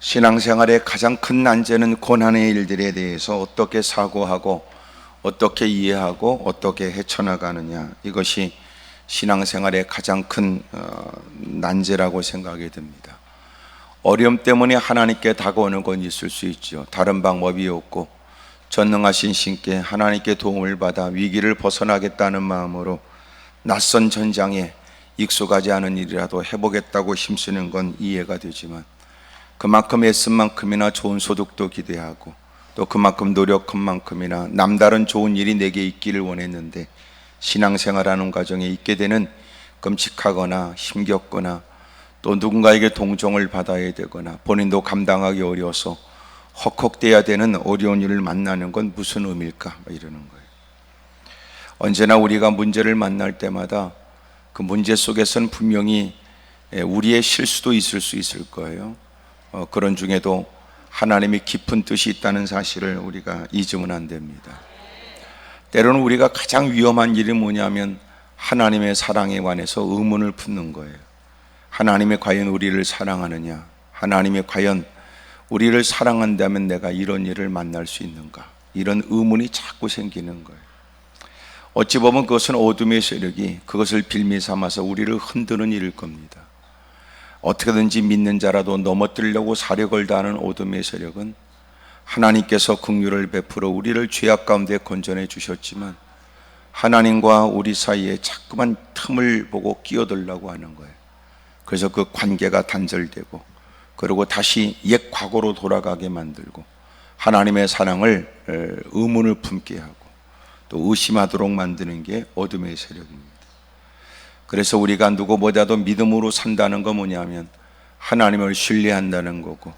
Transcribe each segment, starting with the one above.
신앙생활의 가장 큰 난제는 고난의 일들에 대해서 어떻게 사고하고 어떻게 이해하고 어떻게 헤쳐나가느냐, 이것이 신앙생활의 가장 큰 난제라고 생각이 듭니다. 어려움 때문에 하나님께 다가오는 건 있을 수 있죠. 다른 방법이 없고 전능하신 신께 하나님께 도움을 받아 위기를 벗어나겠다는 마음으로 낯선 전장에 익숙하지 않은 일이라도 해보겠다고 힘쓰는 건 이해가 되지만, 그만큼 애쓴 만큼이나 좋은 소득도 기대하고 또 그만큼 노력한 만큼이나 남다른 좋은 일이 내게 있기를 원했는데, 신앙생활하는 과정에 있게 되는 끔찍하거나 힘겹거나 또 누군가에게 동정을 받아야 되거나 본인도 감당하기 어려워서 헉헉대야 되는 어려운 일을 만나는 건 무슨 의미일까, 이러는 거예요. 언제나 우리가 문제를 만날 때마다 그 문제 속에서는 분명히 우리의 실수도 있을 수 있을 거예요. 그런 중에도 하나님의 깊은 뜻이 있다는 사실을 우리가 잊으면 안 됩니다. 때로는 우리가 가장 위험한 일이 뭐냐면 하나님의 사랑에 관해서 의문을 품는 거예요. 하나님이 과연 우리를 사랑하느냐? 하나님이 과연 우리를 사랑한다면 내가 이런 일을 만날 수 있는가? 이런 의문이 자꾸 생기는 거예요. 어찌 보면 그것은 어둠의 세력이 그것을 빌미 삼아서 우리를 흔드는 일일 겁니다. 어떻게든지 믿는 자라도 넘어뜨리려고 사력을 다하는 어둠의 세력은 하나님께서 긍휼을 베풀어 우리를 죄악 가운데 건져내 주셨지만 하나님과 우리 사이에 자꾸만 틈을 보고 끼어들려고 하는 거예요. 그래서 그 관계가 단절되고 그리고 다시 옛 과거로 돌아가게 만들고 하나님의 사랑을 의문을 품게 하고 또 의심하도록 만드는 게 어둠의 세력입니다. 그래서 우리가 누구보다도 믿음으로 산다는 건 뭐냐면 하나님을 신뢰한다는 거고,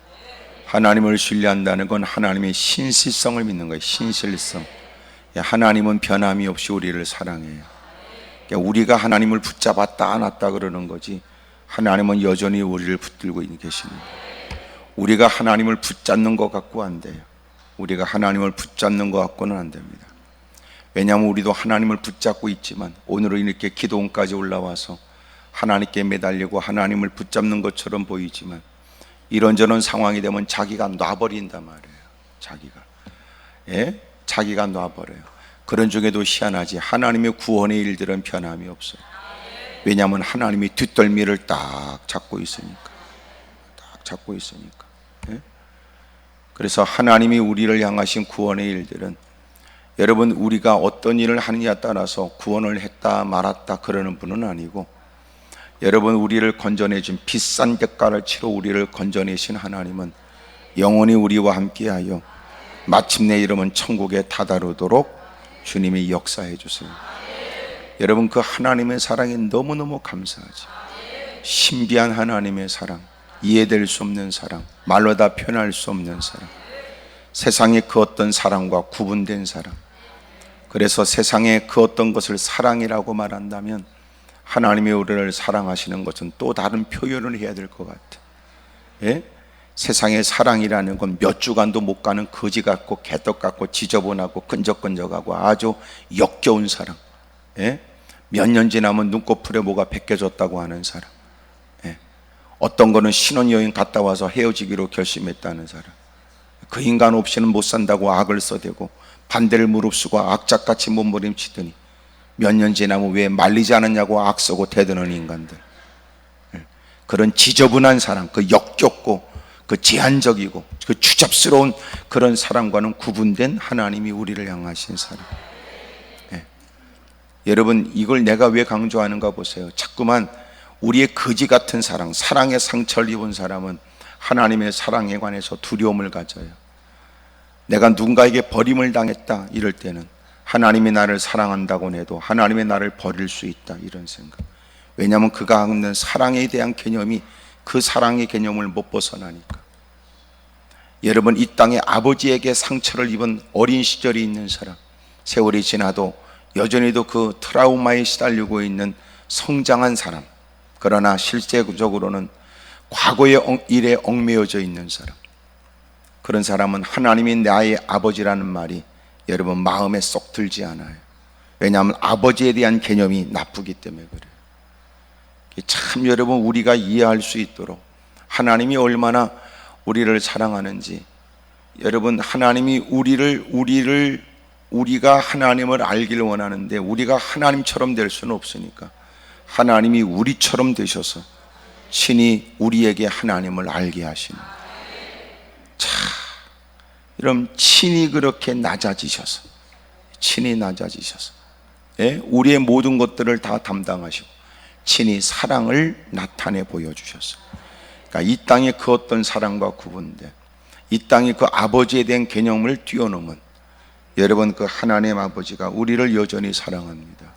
하나님을 신뢰한다는 건 하나님의 신실성을 믿는 거예요. 신실성. 하나님은 변함이 없이 우리를 사랑해요. 그러니까 우리가 하나님을 붙잡았다 안았다 그러는 거지, 하나님은 여전히 우리를 붙들고 계십니다. 우리가 하나님을 붙잡는 것 같고 안 돼요. 우리가 하나님을 붙잡는 것 같고는 안 됩니다. 왜냐하면 우리도 하나님을 붙잡고 있지만 오늘은 이렇게 기도원까지 올라와서 하나님께 매달리고 하나님을 붙잡는 것처럼 보이지만 이런저런 상황이 되면 자기가 놔버린단 말이에요. 자기가 놔버려요. 그런 중에도 희한하지, 하나님의 구원의 일들은 변함이 없어요. 왜냐하면 하나님이 뒷덜미를 딱 잡고 있으니까. 그래서 하나님이 우리를 향하신 구원의 일들은, 여러분, 우리가 어떤 일을 하느냐에 따라서 구원을 했다 말았다 그러는 분은 아니고, 여러분, 우리를 건져내준 비싼 대가를 치러 우리를 건져내신 하나님은 영원히 우리와 함께하여 마침내 이름은 천국에 다다르도록 주님이 역사해 주세요. 여러분, 그 하나님의 사랑이 너무너무 감사하지. 신비한 하나님의 사랑, 이해될 수 없는 사랑, 말로 다 표현할 수 없는 사랑, 세상의 그 어떤 사랑과 구분된 사랑. 그래서 세상의 그 어떤 것을 사랑이라고 말한다면 하나님이 우리를 사랑하시는 것은 또 다른 표현을 해야 될 것 같아. 세상의 사랑이라는 건 몇 주간도 못 가는 거지 같고 개떡 같고 지저분하고 끈적끈적하고 아주 역겨운 사랑. 몇 년 지나면 눈꺼풀에 뭐가 벗겨졌다고 하는 사람. 어떤 거는 신혼여행 갔다 와서 헤어지기로 결심했다는 사람. 그 인간 없이는 못 산다고 악을 써대고 반대를 무릅쓰고 악착같이 몸부림치더니 몇 년 지나면 왜 말리지 않았냐고 악쓰고 대드는 인간들. 그런 지저분한 사랑, 그 역겹고 그 제한적이고 그 추잡스러운 그런 사랑과는 구분된 하나님이 우리를 향하신 사랑. 여러분, 이걸 내가 왜 강조하는가 보세요. 자꾸만 우리의 거지 같은 사랑, 사랑의 상처를 입은 사람은 하나님의 사랑에 관해서 두려움을 가져요. 내가 누군가에게 버림을 당했다 이럴 때는 하나님이 나를 사랑한다고 해도 하나님이 나를 버릴 수 있다, 이런 생각. 왜냐하면 그가 갖는 사랑에 대한 개념이 그 사랑의 개념을 못 벗어나니까. 여러분, 이 땅에 아버지에게 상처를 입은 어린 시절이 있는 사람, 세월이 지나도 여전히도 그 트라우마에 시달리고 있는 성장한 사람, 그러나 실제적으로는 과거의 일에 얽매여져 있는 사람, 그런 사람은 하나님이 나의 아버지라는 말이 여러분 마음에 쏙 들지 않아요. 왜냐하면 아버지에 대한 개념이 나쁘기 때문에 그래요. 참 여러분, 우리가 이해할 수 있도록 하나님이 얼마나 우리를 사랑하는지. 여러분, 하나님이 우리가 하나님을 알기를 원하는데 우리가 하나님처럼 될 수는 없으니까 하나님이 우리처럼 되셔서 친히 우리에게 하나님을 알게 하시는. 자, 그럼 친히 그렇게 낮아지셔서, 예? 우리의 모든 것들을 다 담당하시고 친히 사랑을 나타내 보여주셨어요. 그러니까 이 땅의 그 어떤 사랑과 구분된, 이 땅의 그 아버지에 대한 개념을 뛰어넘은, 여러분, 그 하나님 아버지가 우리를 여전히 사랑합니다.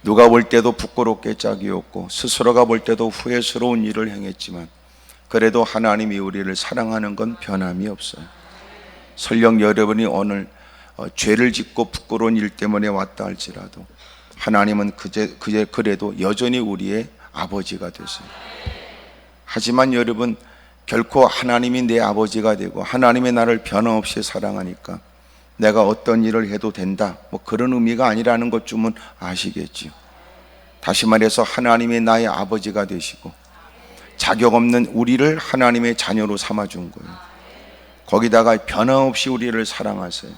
누가 볼 때도 부끄럽게 짝이 없고 스스로가 볼 때도 후회스러운 일을 행했지만 그래도 하나님이 우리를 사랑하는 건 변함이 없어요. 설령 여러분이 오늘 죄를 짓고 부끄러운 일 때문에 왔다 할지라도 하나님은 그래도 여전히 우리의 아버지가 되세요. 하지만 여러분, 결코 하나님이 내 아버지가 되고 하나님의 나를 변함없이 사랑하니까 내가 어떤 일을 해도 된다, 뭐 그런 의미가 아니라는 것쯤은 아시겠지요. 다시 말해서 하나님이 나의 아버지가 되시고 자격 없는 우리를 하나님의 자녀로 삼아준 거예요. 거기다가 변함없이 우리를 사랑하세요.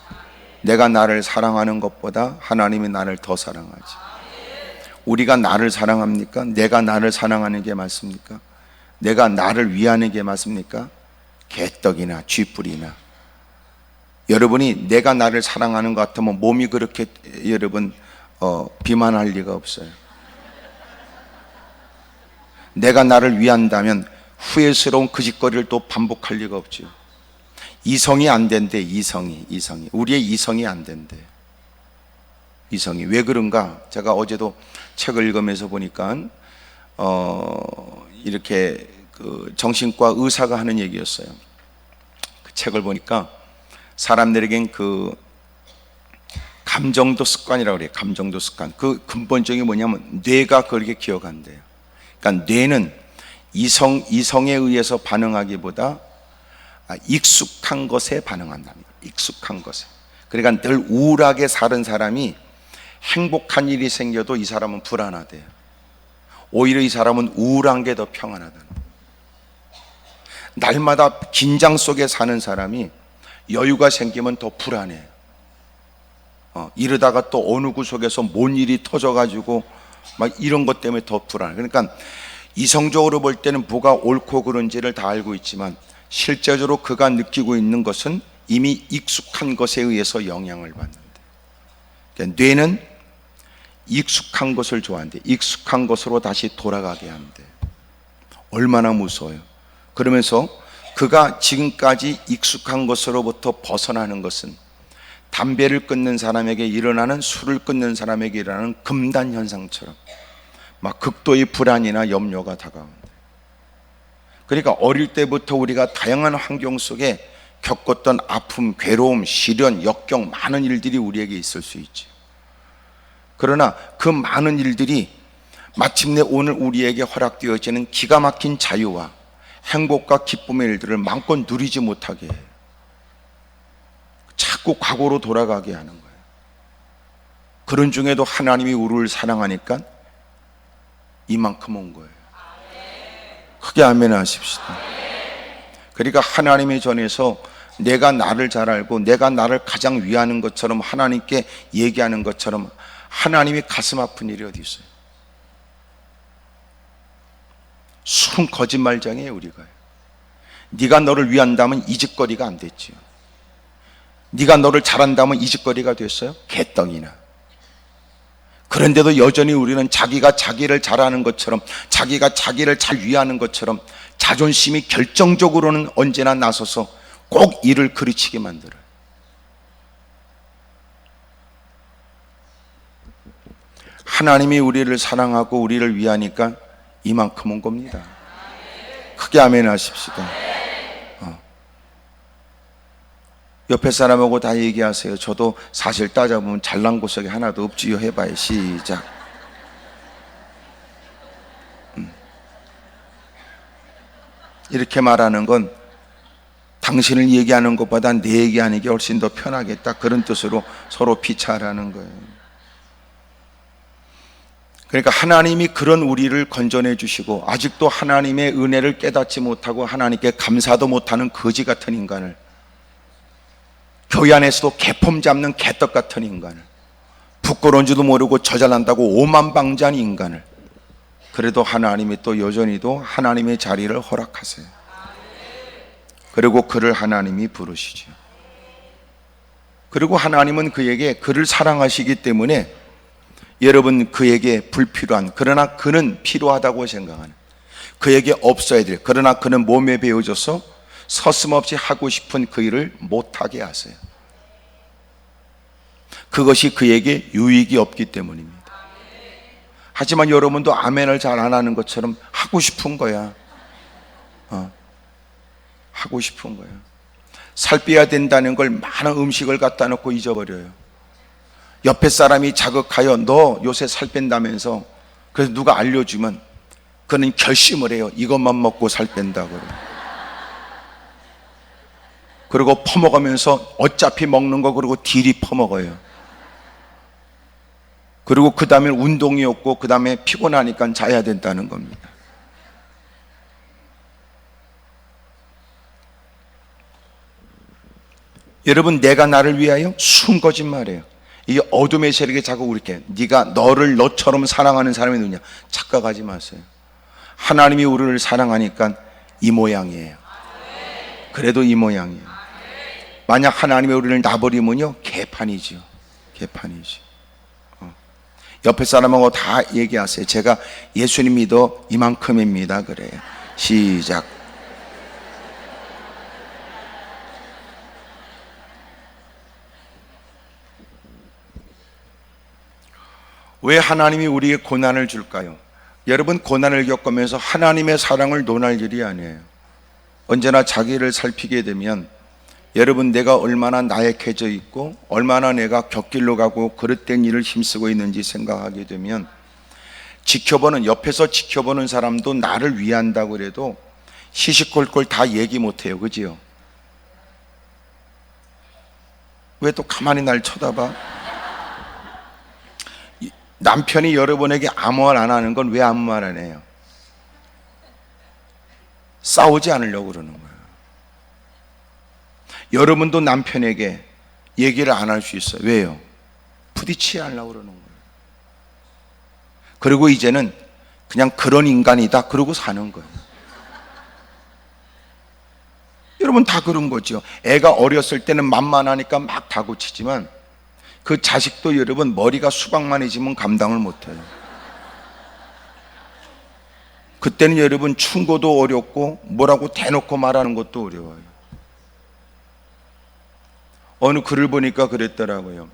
내가 나를 사랑하는 것보다 하나님이 나를 더 사랑하지. 우리가 나를 사랑합니까? 내가 나를 사랑하는 게 맞습니까? 내가 나를 위하는 게 맞습니까? 개떡이나 쥐뿔이나. 여러분이 내가 나를 사랑하는 것 같으면 몸이 그렇게 여러분 비만할 리가 없어요. 내가 나를 위한다면 후회스러운 그 짓거리를 또 반복할 리가 없죠. 이성이 안 된대. 이성이 우리의 이성이 안 된대. 이성이 왜 그런가? 제가 어제도 책을 읽으면서 보니까 이렇게 그 정신과 의사가 하는 얘기였어요. 그 책을 보니까 사람들에겐 그 감정도 습관이라고 그래요. 감정도 습관. 그 근본적인 뭐냐면 뇌가 그렇게 기억한대요. 그러니까 뇌는 이성에 의해서 반응하기보다 익숙한 것에 반응한답니다. 익숙한 것에. 그러니까 늘 우울하게 사는 사람이 행복한 일이 생겨도 이 사람은 불안하대요. 오히려 이 사람은 우울한 게 더 평안하다는 거예요. 날마다 긴장 속에 사는 사람이 여유가 생기면 더 불안해요. 이러다가 또 어느 구석에서 뭔 일이 터져가지고 막 이런 것 때문에 더 불안해. 그러니까 이성적으로 볼 때는 뭐가 옳고 그른지를 다 알고 있지만 실제적으로 그가 느끼고 있는 것은 이미 익숙한 것에 의해서 영향을 받는데, 그러니까 뇌는 익숙한 것을 좋아한대. 익숙한 것으로 다시 돌아가게 한대. 얼마나 무서워요. 그러면서 그가 지금까지 익숙한 것으로부터 벗어나는 것은 담배를 끊는 사람에게 일어나는, 술을 끊는 사람에게 일어나는 금단 현상처럼 막 극도의 불안이나 염려가 다가온다. 그러니까 어릴 때부터 우리가 다양한 환경 속에 겪었던 아픔, 괴로움, 시련, 역경, 많은 일들이 우리에게 있을 수 있지. 그러나 그 많은 일들이 마침내 오늘 우리에게 허락되어지는 기가 막힌 자유와 행복과 기쁨의 일들을 마음껏 누리지 못하게 해요. 자꾸 과거로 돌아가게 하는 거예요. 그런 중에도 하나님이 우리를 사랑하니까 이만큼 온 거예요. 크게 아멘 하십시다. 그러니까 하나님의 전에서 내가 나를 잘 알고 내가 나를 가장 위하는 것처럼 하나님께 얘기하는 것처럼 하나님이 가슴 아픈 일이 어디 있어요? 순 거짓말장이에요. 우리가. 네가 너를 위한다면 이 짓거리가 안 됐지요. 네가 너를 잘한다면 이 짓거리가 됐어요? 개떡이나. 그런데도 여전히 우리는 자기가 자기를 잘하는 것처럼, 자기가 자기를 잘 위하는 것처럼 자존심이 결정적으로는 언제나 나서서 꼭 일을 그르치게 만들어요. 하나님이 우리를 사랑하고 우리를 위하니까 이만큼 온 겁니다. 크게 아멘 하십시다. 옆에 사람하고 다 얘기하세요. 저도 사실 따져보면 잘난 구석이 하나도 없지요. 해봐요. 시작. 이렇게 말하는 건 당신을 얘기하는 것보다 내 얘기하는 게 훨씬 더 편하겠다, 그런 뜻으로 서로 피차라는 거예요. 그러니까 하나님이 그런 우리를 건져내 주시고 아직도 하나님의 은혜를 깨닫지 못하고 하나님께 감사도 못하는 거지 같은 인간을, 교회 안에서도 개폼 잡는 개떡 같은 인간을, 부끄러운 줄도 모르고 저잘난다고 오만방자한 인간을, 그래도 하나님이 또 여전히도 하나님의 자리를 허락하세요. 그리고 그를 하나님이 부르시죠. 그리고 하나님은 그에게 그를 사랑하시기 때문에 여러분 그에게 불필요한, 그러나 그는 필요하다고 생각하는, 그에게 없어야 될, 그러나 그는 몸에 배어져서 서슴없이 하고 싶은 그 일을 못하게 하세요. 그것이 그에게 유익이 없기 때문입니다. 하지만 여러분도 아멘을 잘 안 하는 것처럼 하고 싶은 거야. 하고 싶은 거야. 살 빼야 된다는 걸 많은 음식을 갖다 놓고 잊어버려요. 옆에 사람이 자극하여 너 요새 살 뺀다면서, 그래서 누가 알려주면 그는 결심을 해요. 이것만 먹고 살 뺀다고. 그리고 퍼먹으면서 어차피 먹는 거 그러고 딜이 퍼먹어요. 그리고 그 다음에 운동이 없고 그 다음에 피곤하니까 자야 된다는 겁니다. 여러분, 내가 나를 위하여 순 거짓말이에요. 이 어둠의 세력에 자꾸 이렇게 네가 너를 너처럼 사랑하는 사람이 누구냐, 착각하지 마세요. 하나님이 우리를 사랑하니까 이 모양이에요. 그래도 이 모양이에요. 만약 하나님이 우리를 놔버리면요, 개판이죠. 개판이죠. 옆에 사람하고 다 얘기하세요. 제가 예수님 믿어 이만큼입니다. 그래요. 시작. 왜 하나님이 우리에게 고난을 줄까요? 여러분, 고난을 겪으면서 하나님의 사랑을 논할 일이 아니에요. 언제나 자기를 살피게 되면 여러분, 내가 얼마나 나약해져 있고 얼마나 내가 곁길로 가고 그릇된 일을 힘쓰고 있는지 생각하게 되면, 지켜보는, 옆에서 지켜보는 사람도 나를 위한다고 그래도 시시콜콜 다 얘기 못해요. 그지요? 왜 또 가만히 날 쳐다봐? 남편이 여러분에게 아무 말 안 하는 건 왜 아무 말 안 해요? 싸우지 않으려고 그러는 거예요. 여러분도 남편에게 얘기를 안 할 수 있어요. 왜요? 부딪히지 않으려고 그러는 거예요. 그리고 이제는 그냥 그런 인간이다 그러고 사는 거예요. 여러분 다 그런 거죠. 애가 어렸을 때는 만만하니까 막 다고치지만 그 자식도 여러분 머리가 수박만해지면 감당을 못해요. 그때는 여러분 충고도 어렵고 뭐라고 대놓고 말하는 것도 어려워요. 어느 글을 보니까 그랬더라고요.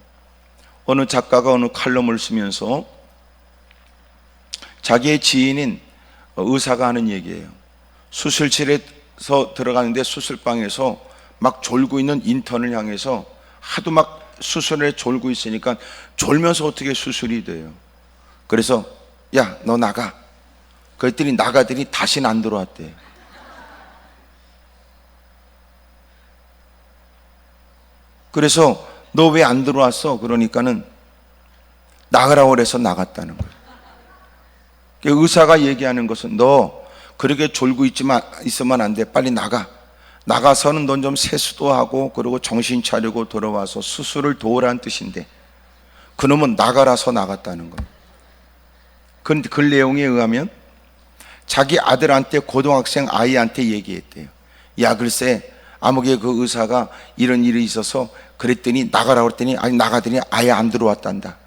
어느 작가가 어느 칼럼을 쓰면서 자기의 지인인 의사가 하는 얘기예요. 수술실에서 들어가는데 수술방에서 막 졸고 있는 인턴을 향해서 하도 막 수술에 졸고 있으니까 졸면서 어떻게 수술이 돼요. 그래서 야, 너 나가. 그랬더니 나가더니 다시는 안 들어왔대. 그래서 너 왜 안 들어왔어? 그러니까는 나가라고 그래서 나갔다는 거예요. 의사가 얘기하는 것은 너 그렇게 졸고 있으면 안 돼. 빨리 나가. 나가서는 넌 좀 세수도 하고 그리고 정신 차리고 돌아와서 수술을 도우라는 뜻인데 그놈은 나가라서 나갔다는 거예요. 그 내용에 의하면 자기 아들한테, 고등학생 아이한테 얘기했대요. 야, 글쎄 아무개 그 의사가 이런 일이 있어서 그랬더니 나가라고 그랬더니 아니 나가더니 아예 안 들어왔단다.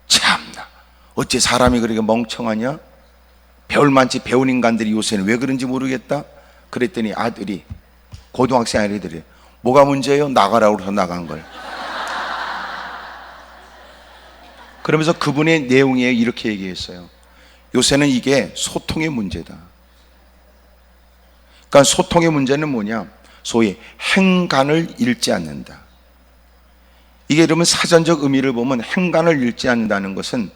참나, 어째 사람이 그렇게 멍청하냐? 배울 만치 배운 인간들이 요새는 왜 그런지 모르겠다. 그랬더니 아들이, 고등학생 아이들이 뭐가 문제예요? 나가라고 해서 나간 걸. 그러면서 그분의 내용에 이렇게 얘기했어요. 요새는 이게 소통의 문제다. 그러니까 소통의 문제는 뭐냐? 소위 행간을 잃지 않는다. 이게 그러면 사전적 의미를 보면 행간을 잃지 않는다는 것은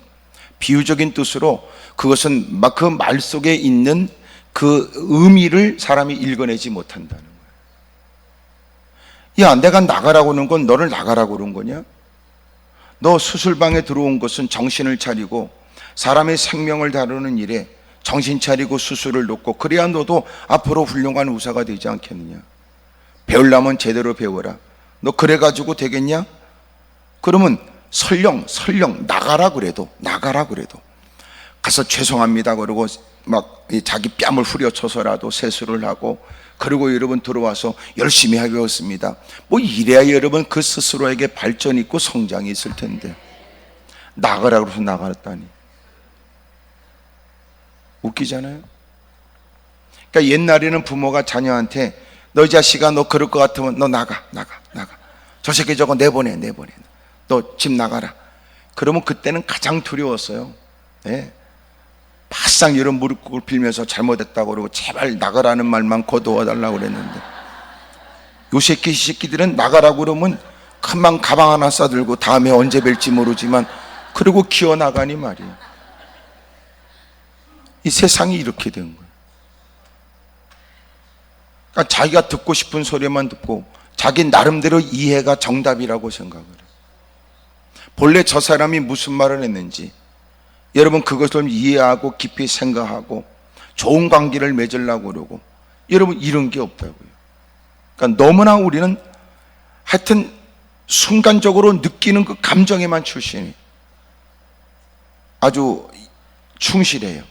비유적인 뜻으로 그것은 막 그 말 속에 있는 그 의미를 사람이 읽어내지 못한다는 거예요. 야, 내가 나가라고 하는 건 너를 나가라고 그런 거냐? 너 수술방에 들어온 것은 정신을 차리고 사람의 생명을 다루는 일에 정신 차리고 수술을 놓고, 그래야 너도 앞으로 훌륭한 의사가 되지 않겠느냐. 배우려면 제대로 배워라. 너 그래가지고 되겠냐? 그러면 설령 나가라 그래도 가서 죄송합니다 그러고 막 자기 뺨을 후려쳐서라도 세수를 하고, 그리고 여러분 들어와서 열심히 하겠습니다. 뭐 이래야 여러분 그 스스로에게 발전이 있고 성장이 있을 텐데, 나가라 그래서 나갔다니 웃기잖아요. 그러니까 옛날에는 부모가 자녀한테 너 이 자식아 너 그럴 것 같으면 너 나가 저 새끼 저거 내보내 너 집 나가라. 그러면 그때는 가장 두려웠어요. 예. 바싹 이런 무릎 빌면서 잘못했다고 그러고 제발 나가라는 말만 거두어달라고 그랬는데, 요 새끼 이 새끼들은 나가라고 그러면 금방 가방 하나 싸들고 다음에 언제 뵐지 모르지만 그리고 기어나가니 말이에요. 이 세상이 이렇게 된 거예요. 그러니까 자기가 듣고 싶은 소리만 듣고 자기 나름대로 이해가 정답이라고 생각을 해요. 본래 저 사람이 무슨 말을 했는지 여러분 그것을 이해하고 깊이 생각하고 좋은 관계를 맺으려고 그러고, 여러분 이런 게 없다고요. 그러니까 너무나 우리는 하여튼 순간적으로 느끼는 그 감정에만 출신이 아주 충실해요.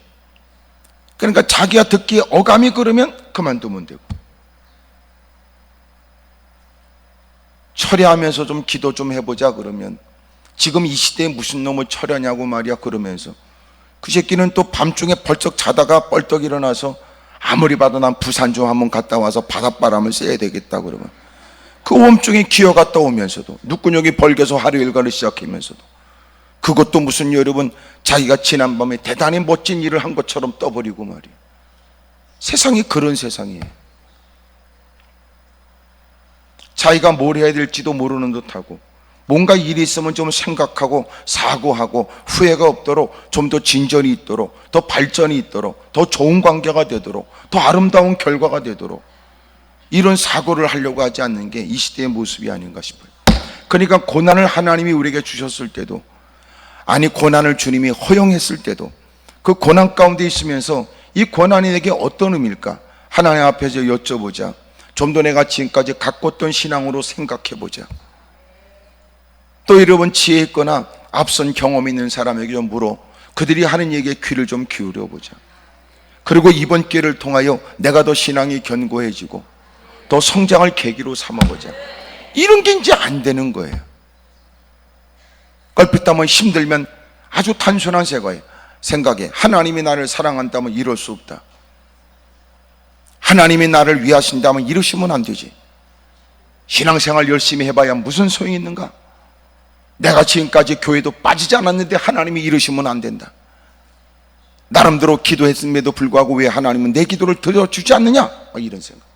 그러니까 자기가 듣기에 어감이 그러면 그만두면 되고, 철회하면서 좀 기도 좀 해보자 그러면 지금 이 시대에 무슨 놈을 철회냐고 말이야 그러면서 그 새끼는 또 밤중에 벌쩍 자다가 뻘떡 일어나서 아무리 봐도 난 부산 좀 한번 갔다 와서 바닷바람을 쐬야 되겠다 그러면 그 홈중에 기어갔다 오면서도 눈구녕이 벌겨서 하루 일과를 시작하면서도 그것도 무슨 여러분 자기가 지난밤에 대단히 멋진 일을 한 것처럼 떠버리고 말이야. 세상이 그런 세상이에요. 자기가 뭘 해야 될지도 모르는 듯하고, 뭔가 일이 있으면 좀 생각하고 사고하고 후회가 없도록 좀 더 진전이 있도록 더 발전이 있도록 더 좋은 관계가 되도록 더 아름다운 결과가 되도록 이런 사고를 하려고 하지 않는 게 이 시대의 모습이 아닌가 싶어요. 그러니까 고난을 하나님이 우리에게 주셨을 때도, 아니 고난을 주님이 허용했을 때도 그 고난 가운데 있으면서 이 고난이 내게 어떤 의미일까 하나님 앞에서 여쭤보자. 좀 더 내가 지금까지 갖고 있던 신앙으로 생각해보자. 또 여러분 지혜 있거나 앞선 경험 있는 사람에게 좀 물어 그들이 하는 얘기에 귀를 좀 기울여 보자. 그리고 이번 기회를 통하여 내가 더 신앙이 견고해지고 더 성장을 계기로 삼아보자. 이런 게 이제 안 되는 거예요. 걸핏하면 힘들면 아주 단순한 생각에 하나님이 나를 사랑한다면 이럴 수 없다. 하나님이 나를 위하신다면 이러시면 안 되지. 신앙생활 열심히 해봐야 무슨 소용이 있는가? 내가 지금까지 교회도 빠지지 않았는데 하나님이 이러시면 안 된다. 나름대로 기도했음에도 불구하고 왜 하나님은 내 기도를 들어주지 않느냐? 이런 생각.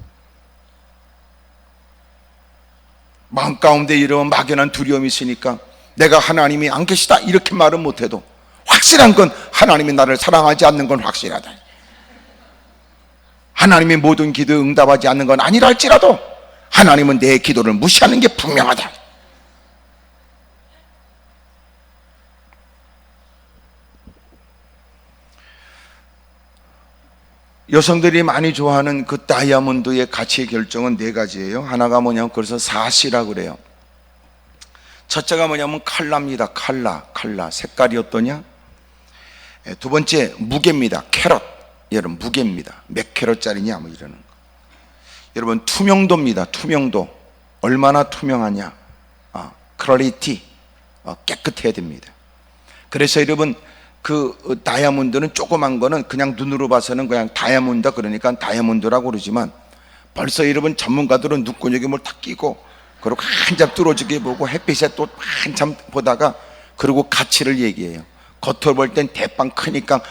마음 가운데 이런 막연한 두려움이 있으니까 내가 하나님이 안 계시다 이렇게 말은 못해도 확실한 건 하나님이 나를 사랑하지 않는 건 확실하다. 하나님이 모든 기도에 응답하지 않는 건 아니라 할지라도 하나님은 내 기도를 무시하는 게 분명하다. 여성들이 많이 좋아하는 그 다이아몬드의 가치의 결정은 네 가지예요. 하나가 뭐냐면 그래서 사시라 그래요. 첫째가 뭐냐면 칼라입니다. 칼라 색깔이 어떠냐? 두 번째 무게입니다. 캐럿. 여러분 무게입니다. 몇 캐럿짜리냐 뭐 이러는 거. 여러분 투명도입니다. 투명도. 얼마나 투명하냐? 클래리티. 깨끗해야 됩니다. 그래서 여러분 그 다이아몬드는 조그만 거는 그냥 눈으로 봐서는 그냥 다이아몬드다 그러니까 다이아몬드라고 그러지만 벌써 여러분 전문가들은 눈구녕에 뭘 탁 끼고 그리고 한참 뚫어지게 보고 햇빛에 또 한참 보다가 그리고 가치를 얘기해요. 겉으로 볼 땐 대빵 크니까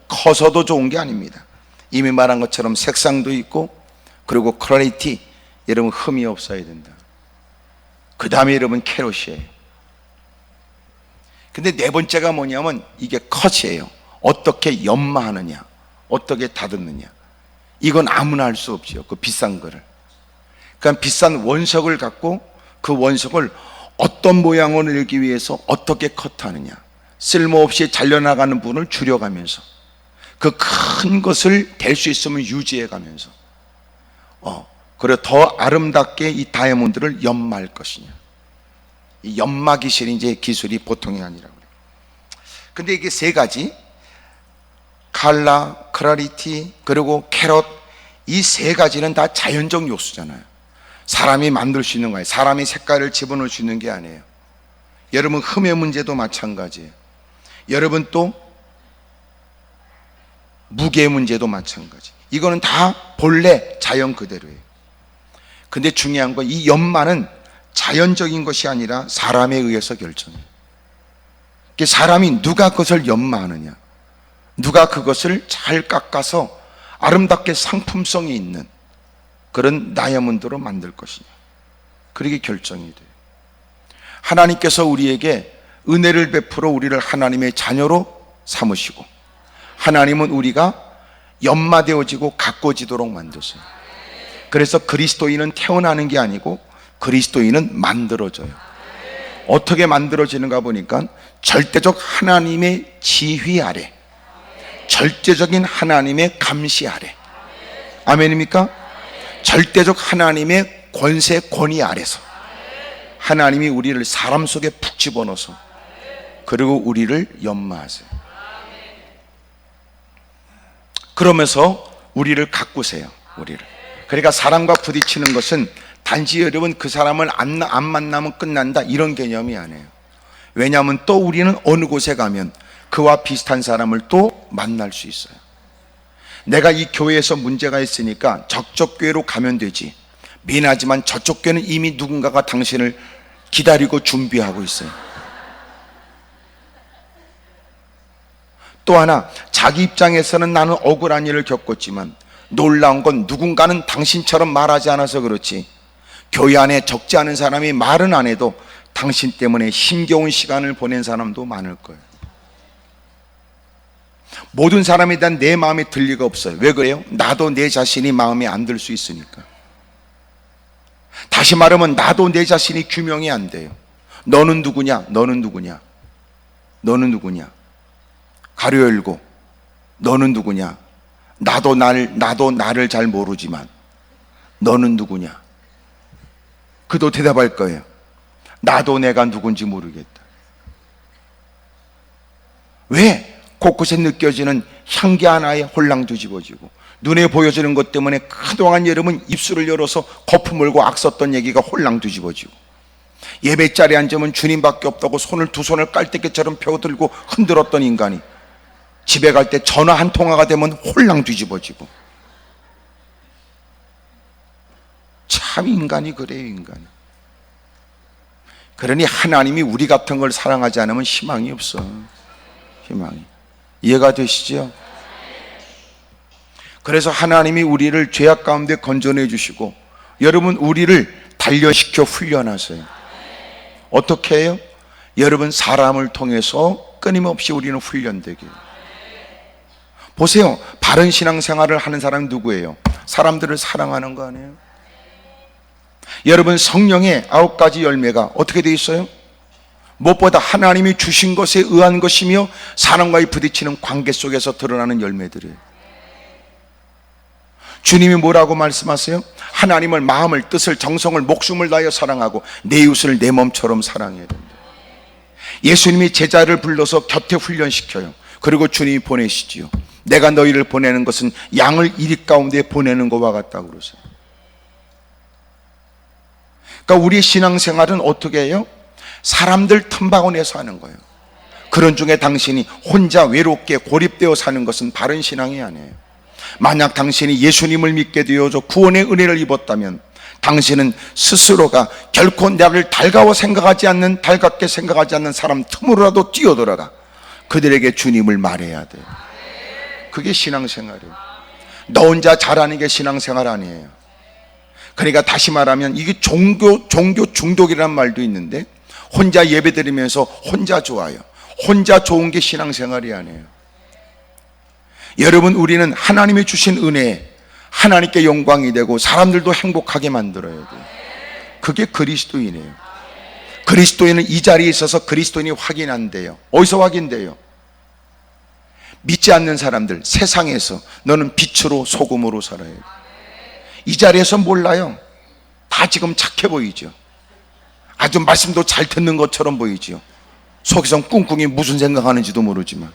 커서도 좋은 게 아닙니다. 이미 말한 것처럼 색상도 있고 그리고 퀄리티, 여러분 흠이 없어야 된다. 그 다음에 여러분 캐럿이에요. 근데 네 번째가 뭐냐면 이게 컷이에요. 어떻게 연마하느냐, 어떻게 다듬느냐. 이건 아무나 할 수 없지요. 그 비싼 거를. 그러니까 비싼 원석을 갖고 그 원석을 어떤 모양으로 내기 위해서 어떻게 컷하느냐. 쓸모없이 잘려나가는 부분을 줄여가면서 그 큰 것을 될 수 있으면 유지해가면서 그리고 더 아름답게 이 다이아몬드를 연마할 것이냐. 이 연마 기술이 이제 기술이 보통이 아니라고 그래요. 근데 이게 세 가지, 칼라, 클라리티, 그리고 캐럿, 이 세 가지는 다 자연적 요소잖아요. 사람이 만들 수 있는 거예요. 사람이 색깔을 집어넣을 수 있는 게 아니에요. 여러분 흠의 문제도 마찬가지예요. 여러분 또 무게의 문제도 마찬가지. 이거는 다 본래 자연 그대로예요. 근데 중요한 건 이 연마는 자연적인 것이 아니라 사람에 의해서 결정해요. 사람이 누가 그것을 연마하느냐, 누가 그것을 잘 깎아서 아름답게 상품성이 있는 그런 다이아몬드로 만들 것이냐, 그렇게 결정이 돼요. 하나님께서 우리에게 은혜를 베풀어 우리를 하나님의 자녀로 삼으시고, 하나님은 우리가 연마되어지고 가꿔지도록 만드세요. 그래서 그리스도인은 태어나는 게 아니고 그리스도인은 만들어져요. 어떻게 만들어지는가 보니까 절대적 하나님의 지휘 아래, 절대적인 하나님의 감시 아래, 아멘입니까? 절대적 하나님의 권세 권위 아래서 하나님이 우리를 사람 속에 푹 집어넣어서 그리고 우리를 연마하세요. 그러면서 우리를 가꾸세요. 우리를. 그러니까 사람과 부딪히는 것은 단지 여러분 그 사람을 안 만나면 끝난다 이런 개념이 아니에요. 왜냐하면 또 우리는 어느 곳에 가면 그와 비슷한 사람을 또 만날 수 있어요. 내가 이 교회에서 문제가 있으니까 저쪽 교회로 가면 되지, 미안하지만 저쪽 교회는 이미 누군가가 당신을 기다리고 준비하고 있어요. 또 하나, 자기 입장에서는 나는 억울한 일을 겪었지만 놀라운 건 누군가는 당신처럼 말하지 않아서 그렇지, 교회 안에 적지 않은 사람이 말은 안 해도 당신 때문에 힘겨운 시간을 보낸 사람도 많을 거예요. 모든 사람에 대한 내 마음에 들 리가 없어요. 왜 그래요? 나도 내 자신이 마음에 안 들 수 있으니까. 다시 말하면 나도 내 자신이 규명이 안 돼요. 너는 누구냐? 너는 누구냐? 너는 누구냐? 가려 열고 너는 누구냐? 나도 나를 잘 모르지만 너는 누구냐? 그도 대답할 거예요. 나도 내가 누군지 모르겠다. 왜? 곳곳에 느껴지는 향기 하나에 홀랑 뒤집어지고 눈에 보여지는 것 때문에 그동안 여러분 입술을 열어서 거품 물고 악썼던 얘기가 홀랑 뒤집어지고, 예배 자리에 앉으면 주님밖에 없다고 두 손을 깔때기처럼 펴들고 흔들었던 인간이 집에 갈 때 전화 한 통화가 되면 홀랑 뒤집어지고. 참 인간이 그래요, 인간이. 그러니 하나님이 우리 같은 걸 사랑하지 않으면 희망이 없어. 희망이. 이해가 되시죠? 그래서 하나님이 우리를 죄악 가운데 건져내 주시고 여러분 우리를 단련시켜 훈련하세요. 어떻게 해요? 여러분 사람을 통해서 끊임없이 우리는 훈련되게. 보세요. 바른 신앙생활을 하는 사람이 누구예요? 사람들을 사랑하는 거 아니에요? 여러분 성령의 9가지 열매가 어떻게 되어 있어요? 무엇보다 하나님이 주신 것에 의한 것이며 사람과의 부딪히는 관계 속에서 드러나는 열매들이에요. 주님이 뭐라고 말씀하세요? 하나님을 마음을, 뜻을, 정성을, 목숨을 다하여 사랑하고 내 이웃을 내 몸처럼 사랑해야 된다. 예수님이 제자를 불러서 곁에 훈련시켜요. 그리고 주님이 보내시지요. 내가 너희를 보내는 것은 양을 이리 가운데 보내는 것과 같다고 그러세요. 그러니까 우리 신앙생활은 어떻게 해요? 사람들 틈바구니에서 하는 거예요. 그런 중에 당신이 혼자 외롭게 고립되어 사는 것은 바른 신앙이 아니에요. 만약 당신이 예수님을 믿게 되어서 구원의 은혜를 입었다면 당신은 스스로가 결코 나를 달갑게 생각하지 않는 사람 틈으로라도 뛰어들어가 그들에게 주님을 말해야 돼요. 그게 신앙생활이에요. 너 혼자 잘하는 게 신앙생활 아니에요. 그러니까 다시 말하면 이게 종교 중독이라는 말도 있는데, 혼자 예배드리면서 혼자 좋아요. 혼자 좋은 게 신앙생활이 아니에요. 여러분 우리는 하나님이 주신 은혜에 하나님께 영광이 되고 사람들도 행복하게 만들어야 돼요. 그게 그리스도인이에요. 그리스도인은 이 자리에 있어서 그리스도인이 확인한대요. 어디서 확인돼요? 믿지 않는 사람들, 세상에서 너는 빛으로 소금으로 살아야 돼. 이 자리에서 몰라요. 다 지금 착해 보이죠. 아주 말씀도 잘 듣는 것처럼 보이죠. 속에선 꿍꿍이 무슨 생각하는지도 모르지만.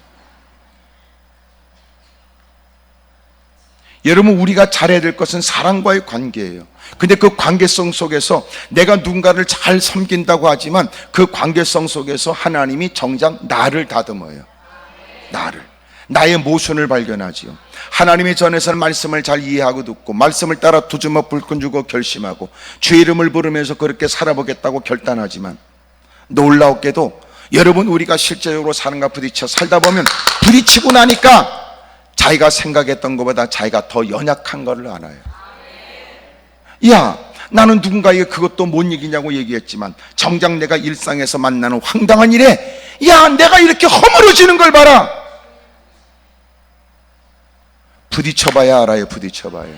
여러분, 우리가 잘해야 될 것은 사람과의 관계예요. 근데 그 관계성 속에서 내가 누군가를 잘 섬긴다고 하지만 그 관계성 속에서 하나님이 정작 나를 다듬어요. 나의 모순을 발견하지요. 하나님의 전에서는 말씀을 잘 이해하고 듣고 말씀을 따라 두주먹 불끈 주고 결심하고 주의 이름을 부르면서 그렇게 살아보겠다고 결단하지만 놀라웠게도 여러분, 우리가 실제적으로 사람과 부딪혀 살다 보면 부딪히고 나니까 자기가 생각했던 것보다 자기가 더 연약한 것을 알아요. 야, 나는 누군가에게 그것도 못 이기냐고 얘기했지만 정작 내가 일상에서 만나는 황당한 일에 야, 내가 이렇게 허물어지는 걸 봐라. 부딪혀봐야 알아요. 부딪혀봐요.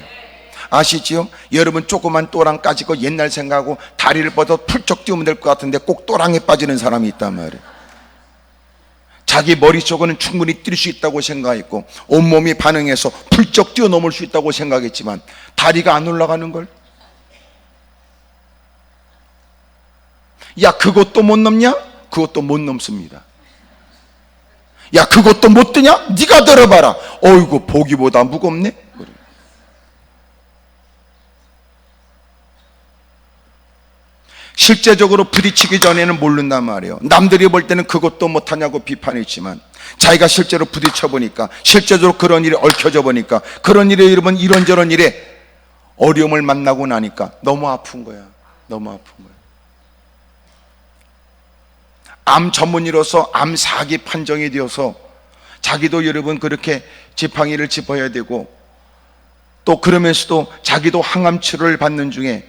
아시지요? 여러분, 조그만 또랑 까지고 옛날 생각하고 다리를 뻗어 풀쩍 뛰면 될 것 같은데 꼭 또랑에 빠지는 사람이 있단 말이에요. 자기 머릿속에는 충분히 뛸 수 있다고 생각했고 온몸이 반응해서 풀쩍 뛰어넘을 수 있다고 생각했지만 다리가 안 올라가는 걸. 야, 그것도 못 넘냐? 그것도 못 넘습니다. 야, 그것도 못 드냐? 네가 들어봐라. 어이구, 보기보다 무겁네. 실제적으로 부딪히기 전에는 모른단 말이에요. 남들이 볼 때는 그것도 못하냐고 비판했지만 자기가 실제로 부딪혀 보니까, 실제적으로 그런 일이 얽혀져 보니까, 그런 일에 여러분 이런저런 일에 어려움을 만나고 나니까 너무 아픈 거야. 너무 아픈 거야. 암 전문의로서 암 4기 판정이 되어서 자기도 여러분 그렇게 지팡이를 짚어야 되고, 또 그러면서도 자기도 항암 치료를 받는 중에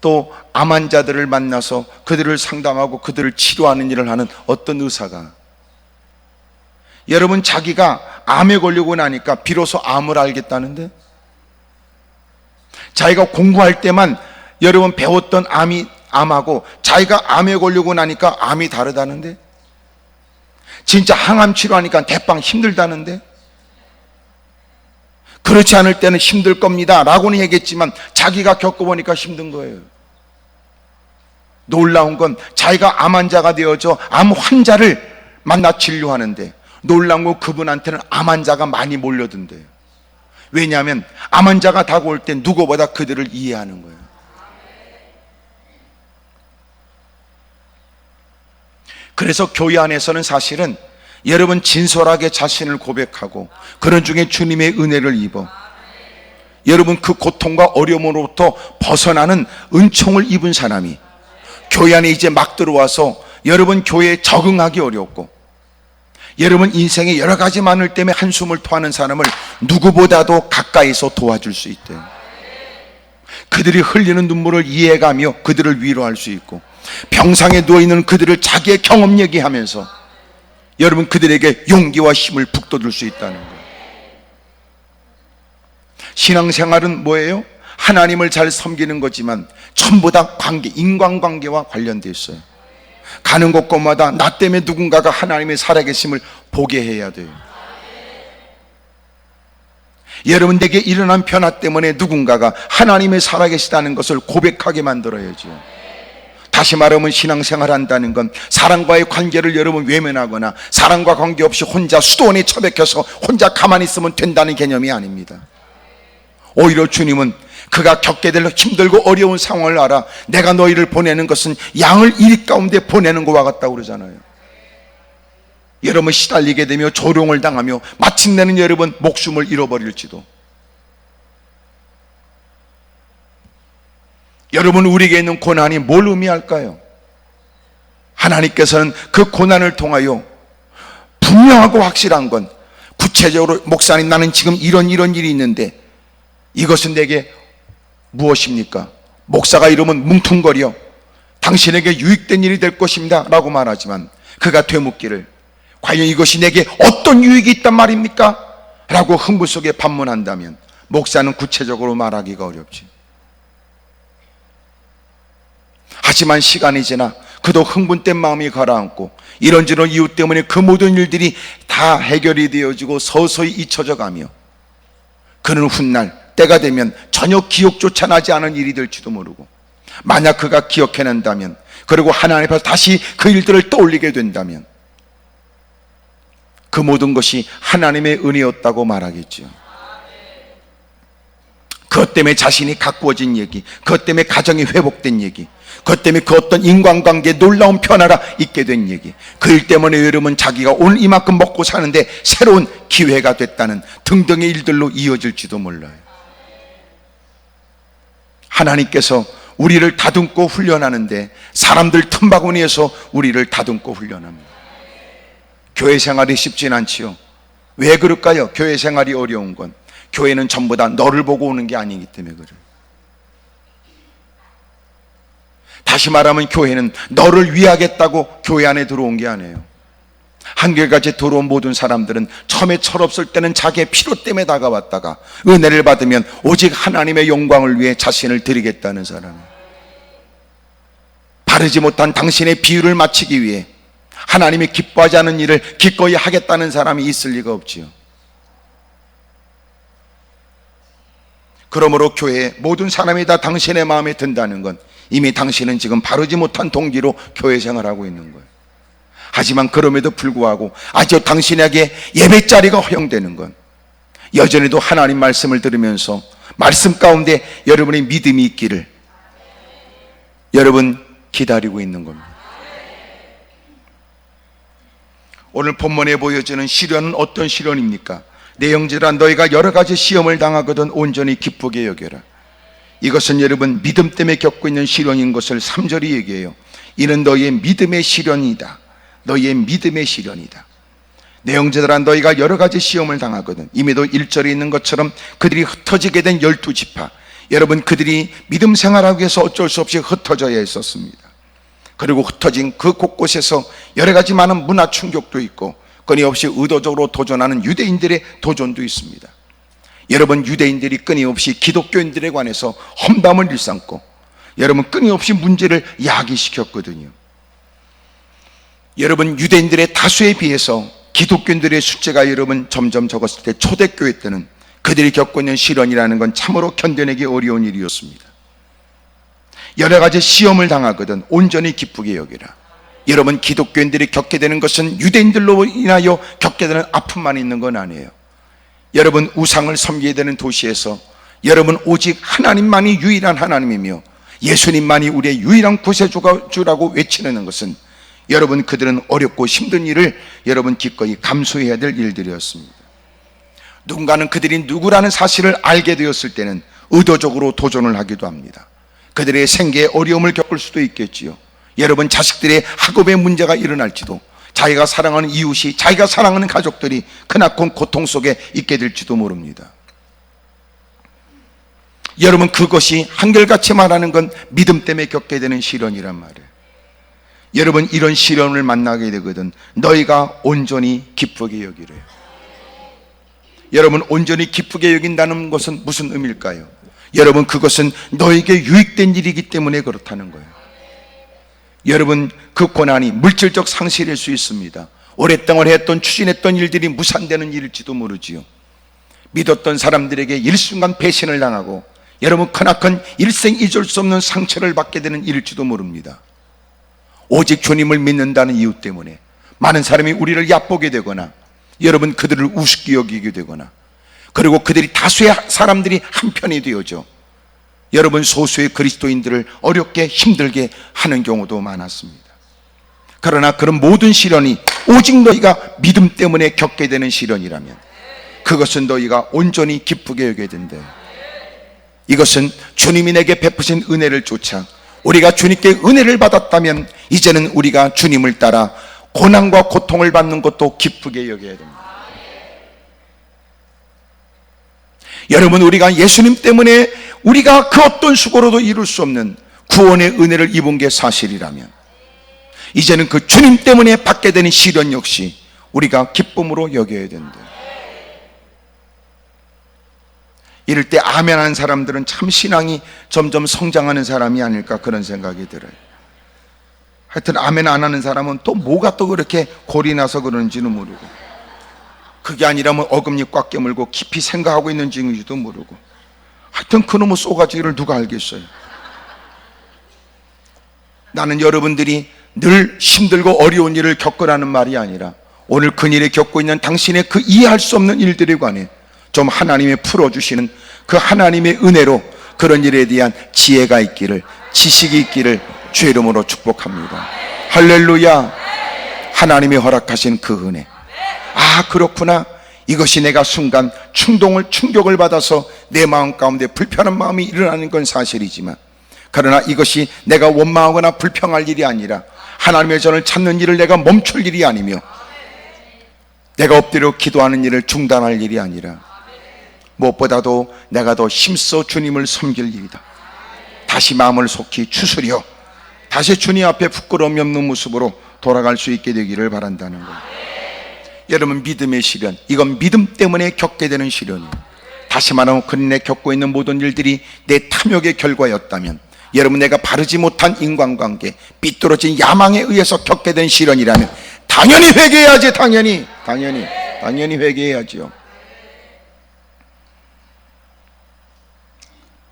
또 암 환자들을 만나서 그들을 상담하고 그들을 치료하는 일을 하는 어떤 의사가, 여러분, 자기가 암에 걸리고 나니까 비로소 암을 알겠다는데, 자기가 공부할 때만 여러분 배웠던 암하고 자기가 암에 걸리고 나니까 암이 다르다는데, 진짜 항암 치료하니까 대빵 힘들다는데, 그렇지 않을 때는 힘들 겁니다 라고는 얘기했지만 자기가 겪어보니까 힘든 거예요. 놀라운 건 자기가 암 환자가 되어져 암 환자를 만나 진료하는데 놀라운 건 그분한테는 암 환자가 많이 몰려든대요. 왜냐하면 암 환자가 다가올 때 누구보다 그들을 이해하는 거예요. 그래서 교회 안에서는 사실은 여러분 진솔하게 자신을 고백하고 그런 중에 주님의 은혜를 입어 여러분 그 고통과 어려움으로부터 벗어나는 은총을 입은 사람이 교회 안에 이제 막 들어와서 여러분 교회에 적응하기 어렵고 여러분 인생에 여러 가지 많을 때문에 한숨을 토하는 사람을 누구보다도 가까이서 도와줄 수 있대요. 그들이 흘리는 눈물을 이해가며 그들을 위로할 수 있고 병상에 누워있는 그들을 자기의 경험 얘기하면서 여러분 그들에게 용기와 힘을 북돋을 수 있다는 거예요. 신앙생활은 뭐예요? 하나님을 잘 섬기는 거지만 전부 다 관계, 인간관계와 관련되어 있어요. 가는 곳곳마다 나 때문에 누군가가 하나님의 살아계심을 보게 해야 돼요. 여러분 내게 일어난 변화 때문에 누군가가 하나님의 살아계시다는 것을 고백하게 만들어야죠. 다시 말하면 신앙생활 한다는 건 사람과의 관계를 여러분 외면하거나 사람과 관계없이 혼자 수도원에 처박혀서 혼자 가만히 있으면 된다는 개념이 아닙니다. 오히려 주님은 그가 겪게 될 힘들고 어려운 상황을 알아 내가 너희를 보내는 것은 양을 이리 가운데 보내는 것과 같다고 그러잖아요. 여러분 시달리게 되며 조롱을 당하며 마침내는 여러분 목숨을 잃어버릴지도. 여러분 우리에게 있는 고난이 뭘 의미할까요? 하나님께서는 그 고난을 통하여 분명하고 확실한 건 구체적으로 목사님 나는 지금 이런 일이 있는데 이것은 내게 무엇입니까? 목사가 이러면 뭉퉁거려 당신에게 유익된 일이 될 것입니다 라고 말하지만 그가 되묻기를 과연 이것이 내게 어떤 유익이 있단 말입니까? 라고 흥분 속에 반문한다면 목사는 구체적으로 말하기가 어렵지. 하지만 시간이 지나 그도 흥분된 마음이 가라앉고 이런저런 이유 때문에 그 모든 일들이 다 해결이 되어지고 서서히 잊혀져 가며 그는 훗날 때가 되면 전혀 기억조차 나지 않은 일이 될지도 모르고, 만약 그가 기억해낸다면, 그리고 하나님 앞에서 다시 그 일들을 떠올리게 된다면 그 모든 것이 하나님의 은혜였다고 말하겠죠. 그것 때문에 자신이 가꾸어진 얘기, 그것 때문에 가정이 회복된 얘기, 그것 때문에 그 어떤 인간관계에 놀라운 변화가 있게 된 얘기, 그 일 때문에 여러분 자기가 오늘 이만큼 먹고 사는데 새로운 기회가 됐다는 등등의 일들로 이어질지도 몰라요. 하나님께서 우리를 다듬고 훈련하는데 사람들 틈바구니에서 우리를 다듬고 훈련합니다. 교회 생활이 쉽진 않지요. 왜 그럴까요? 교회 생활이 어려운 건 교회는 전부 다 너를 보고 오는 게 아니기 때문에 그래요. 다시 말하면 교회는 너를 위하겠다고 교회 안에 들어온 게 아니에요. 한결같이 들어온 모든 사람들은 처음에 철없을 때는 자기의 필요 때문에 다가왔다가 은혜를 받으면 오직 하나님의 영광을 위해 자신을 드리겠다는 사람이에요. 바르지 못한 당신의 비유를 마치기 위해 하나님이 기뻐하지 않은 일을 기꺼이 하겠다는 사람이 있을 리가 없지요. 그러므로 교회에 모든 사람이 다 당신의 마음에 든다는 건 이미 당신은 지금 바르지 못한 동기로 교회 생활하고 있는 거예요. 하지만 그럼에도 불구하고 아주 당신에게 예배 자리가 허용되는 건 여전히도 하나님 말씀을 들으면서 말씀 가운데 여러분의 믿음이 있기를 여러분 기다리고 있는 겁니다. 오늘 본문에 보여지는 시련은 어떤 시련입니까? 내 형제들아 너희가 여러 가지 시험을 당하거든 온전히 기쁘게 여겨라. 이것은 여러분 믿음 때문에 겪고 있는 시련인 것을 3절이 얘기해요. 이는 너희의 믿음의 시련이다. 너희의 믿음의 시련이다. 내 형제들아 너희가 여러 가지 시험을 당하거든. 이미도 1절에 있는 것처럼 그들이 흩어지게 된 12지파, 여러분 그들이 믿음 생활하기 위해서 어쩔 수 없이 흩어져야 했었습니다. 그리고 흩어진 그 곳곳에서 여러 가지 많은 문화 충격도 있고 끊임없이 의도적으로 도전하는 유대인들의 도전도 있습니다. 여러분 유대인들이 끊임없이 기독교인들에 관해서 험담을 일삼고 여러분 끊임없이 문제를 야기시켰거든요. 여러분 유대인들의 다수에 비해서 기독교인들의 숫자가 여러분 점점 적었을 때 초대교회 때는 그들이 겪고 있는 시련이라는 건 참으로 견뎌내기 어려운 일이었습니다. 여러 가지 시험을 당하거든 온전히 기쁘게 여기라. 여러분 기독교인들이 겪게 되는 것은 유대인들로 인하여 겪게 되는 아픔만 있는 건 아니에요. 여러분 우상을 섬기게 되는 도시에서 여러분 오직 하나님만이 유일한 하나님이며 예수님만이 우리의 유일한 구세주라고 외치는 것은 여러분 그들은 어렵고 힘든 일을 여러분 기꺼이 감수해야 될 일들이었습니다. 누군가는 그들이 누구라는 사실을 알게 되었을 때는 의도적으로 도전을 하기도 합니다. 그들의 생계에 어려움을 겪을 수도 있겠지요. 여러분 자식들의 학업에 문제가 일어날지도, 자기가 사랑하는 이웃이, 자기가 사랑하는 가족들이 크나큰 고통 속에 있게 될지도 모릅니다. 여러분 그것이 한결같이 말하는 건 믿음 때문에 겪게 되는 시련이란 말이에요. 여러분 이런 시련을 만나게 되거든 너희가 온전히 기쁘게 여기래요. 여러분 온전히 기쁘게 여긴다는 것은 무슨 의미일까요? 여러분 그것은 너에게 유익된 일이기 때문에 그렇다는 거예요. 여러분 그 고난이 물질적 상실일 수 있습니다. 오랫동안 했던 추진했던 일들이 무산되는 일일지도 모르지요. 믿었던 사람들에게 일순간 배신을 당하고 여러분 크나큰 일생 잊을 수 없는 상처를 받게 되는 일일지도 모릅니다. 오직 주님을 믿는다는 이유 때문에 많은 사람이 우리를 얕보게 되거나 여러분 그들을 우습게 여기게 되거나 그리고 그들이 다수의 사람들이 한편이 되어져 여러분 소수의 그리스도인들을 어렵게 힘들게 하는 경우도 많았습니다. 그러나 그런 모든 시련이 오직 너희가 믿음 때문에 겪게 되는 시련이라면 그것은 너희가 온전히 기쁘게 여겨야 된다. 이것은 주님이 내게 베푸신 은혜를 쫓아 우리가 주님께 은혜를 받았다면 이제는 우리가 주님을 따라 고난과 고통을 받는 것도 기쁘게 여겨야 됩니다. 여러분 우리가 예수님 때문에 우리가 그 어떤 수고로도 이룰 수 없는 구원의 은혜를 입은 게 사실이라면 이제는 그 주님 때문에 받게 되는 시련 역시 우리가 기쁨으로 여겨야 된다. 이럴 때 아멘 하는 사람들은 참 신앙이 점점 성장하는 사람이 아닐까 그런 생각이 들어요. 하여튼 아멘 안 하는 사람은 또 뭐가 또 그렇게 골이 나서 그런지는 모르고, 그게 아니라면 어금니 꽉 깨물고 깊이 생각하고 있는 중인지도 모르고, 하여튼 그놈의 쏘가지를 누가 알겠어요. 나는 여러분들이 늘 힘들고 어려운 일을 겪으라는 말이 아니라, 오늘 그일에 겪고 있는 당신의 그 이해할 수 없는 일들에 관해 좀 하나님이 풀어주시는 그 하나님의 은혜로 그런 일에 대한 지혜가 있기를, 지식이 있기를 주의 이름으로 축복합니다. 할렐루야. 하나님이 허락하신 그 은혜, 아 그렇구나, 이것이 내가 순간 충격을 받아서 내 마음 가운데 불편한 마음이 일어나는 건 사실이지만, 그러나 이것이 내가 원망하거나 불평할 일이 아니라 하나님의 전을 찾는 일을 내가 멈출 일이 아니며, 내가 엎드려 기도하는 일을 중단할 일이 아니라, 무엇보다도 내가 더 힘써 주님을 섬길 일이다. 다시 마음을 속히 추스려 다시 주님 앞에 부끄러움이 없는 모습으로 돌아갈 수 있게 되기를 바란다는 거예요. 여러분, 믿음의 시련, 이건 믿음 때문에 겪게 되는 시련이에요. 다시 말하면 그린에 겪고 있는 모든 일들이 내 탐욕의 결과였다면, 여러분 내가 바르지 못한 인간관계, 삐뚤어진 야망에 의해서 겪게 된 시련이라면 당연히 회개해야지. 당연히 회개해야지요.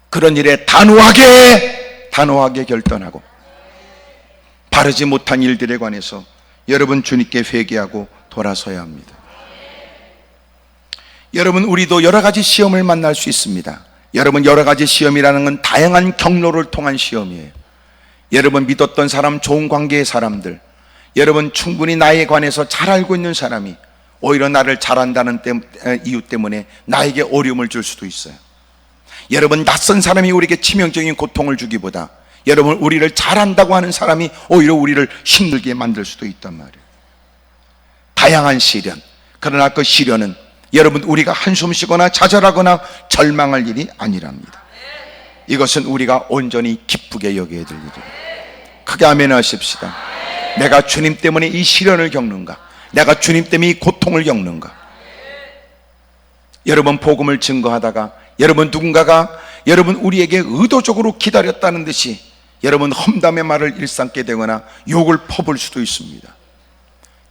그런 일에 단호하게 결단하고, 바르지 못한 일들에 관해서 여러분 주님께 회개하고 돌아서야 합니다. 여러분, 우리도 여러 가지 시험을 만날 수 있습니다. 여러분, 여러 가지 시험이라는 건 다양한 경로를 통한 시험이에요. 여러분 믿었던 사람, 좋은 관계의 사람들, 여러분 충분히 나에 관해서 잘 알고 있는 사람이 오히려 나를 잘 안다는 이유 때문에 나에게 어려움을 줄 수도 있어요. 여러분, 낯선 사람이 우리에게 치명적인 고통을 주기보다 여러분 우리를 잘 안다고 하는 사람이 오히려 우리를 힘들게 만들 수도 있단 말이에요. 다양한 시련, 그러나 그 시련은 여러분 우리가 한숨 쉬거나 좌절하거나 절망할 일이 아니랍니다. 이것은 우리가 온전히 기쁘게 여겨야 될 일이에요. 크게 아멘 하십시다. 내가 주님 때문에 이 시련을 겪는가? 내가 주님 때문에 이 고통을 겪는가? 여러분, 복음을 증거하다가 여러분 누군가가 여러분 우리에게 의도적으로 기다렸다는 듯이 여러분 험담의 말을 일삼게 되거나 욕을 퍼볼 수도 있습니다.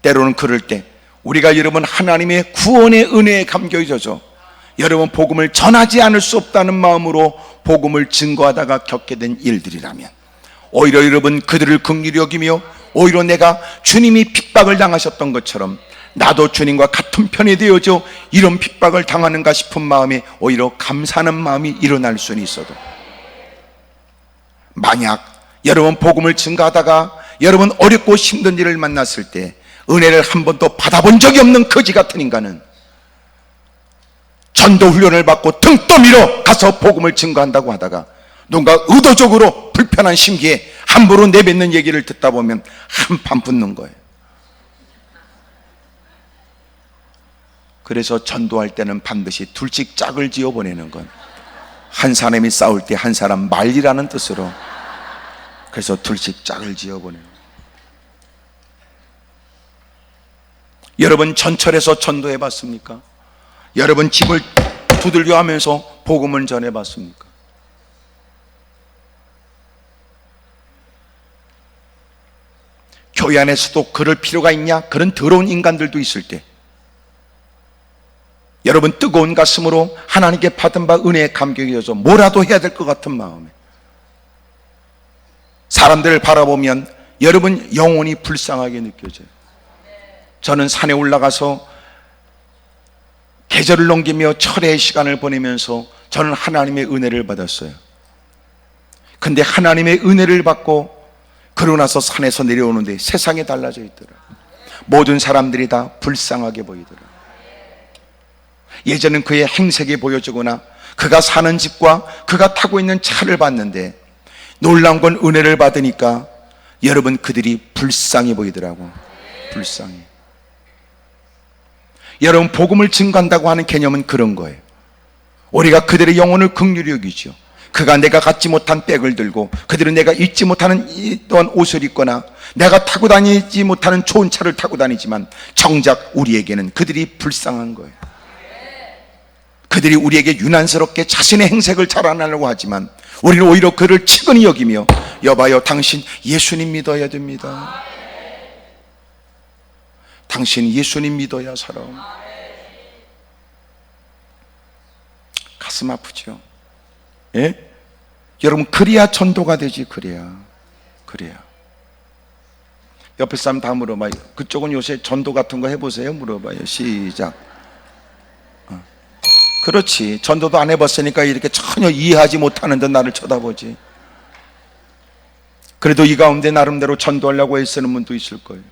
때로는 그럴 때 우리가 여러분 하나님의 구원의 은혜에 감겨져서 여러분 복음을 전하지 않을 수 없다는 마음으로 복음을 증거하다가 겪게 된 일들이라면, 오히려 여러분 그들을 긍휼히 여기며 오히려 내가 주님이 핍박을 당하셨던 것처럼 나도 주님과 같은 편이 되어져 이런 핍박을 당하는가 싶은 마음에 오히려 감사하는 마음이 일어날 수는 있어도, 만약 여러분 복음을 증거하다가 여러분 어렵고 힘든 일을 만났을 때 은혜를 한 번도 받아본 적이 없는 거지 같은 인간은 전도 훈련을 받고 등 떠밀어 가서 복음을 증거한다고 하다가 누군가 의도적으로 불편한 심기에 함부로 내뱉는 얘기를 듣다 보면 한판 붙는 거예요. 그래서 전도할 때는 반드시 둘씩 짝을 지어 보내는 건, 한 사람이 싸울 때 한 사람 말리라는 뜻으로, 그래서 둘씩 짝을 지어 보내는 거예요. 여러분 전철에서 전도해 봤습니까? 여러분 집을 두들겨 하면서 복음을 전해 봤습니까? 교회 안에서도 그럴 필요가 있냐? 그런 더러운 인간들도 있을 때 여러분 뜨거운 가슴으로 하나님께 받은 바 은혜에 감격이어서 뭐라도 해야 될 것 같은 마음에 사람들을 바라보면 여러분 영혼이 불쌍하게 느껴져요. 저는 산에 올라가서 계절을 넘기며 철의 시간을 보내면서 저는 하나님의 은혜를 받았어요. 근데 하나님의 은혜를 받고 그러고 나서 산에서 내려오는데 세상이 달라져 있더라고요. 모든 사람들이 다 불쌍하게 보이더라고요. 예전엔 그의 행색이 보여지거나 그가 사는 집과 그가 타고 있는 차를 봤는데, 놀라운 건 은혜를 받으니까 여러분 그들이 불쌍해 보이더라고요. 불쌍해. 여러분 복음을 증거한다고 하는 개념은 그런 거예요. 우리가 그들의 영혼을 긍휼히 여기죠. 그가 내가 갖지 못한 백을 들고, 그들은 내가 입지 못하는 또한 옷을 입거나 내가 타고 다니지 못하는 좋은 차를 타고 다니지만 정작 우리에게는 그들이 불쌍한 거예요. 그들이 우리에게 유난스럽게 자신의 행색을 자랑하려고 하지만 우리는 오히려 그를 측은히 여기며 여봐요, 당신 예수님 믿어야 됩니다. 당신 예수님 믿어야 살아. 가슴 아프죠? 예? 여러분, 그래야 전도가 되지. 그래야. 옆에 사람 다 물어봐요. 그쪽은 요새 전도 같은 거 해보세요? 물어봐요. 시작. 그렇지. 전도도 안 해봤으니까 이렇게 전혀 이해하지 못하는데 나를 쳐다보지. 그래도 이 가운데 나름대로 전도하려고 애쓰는 분도 있을 거예요.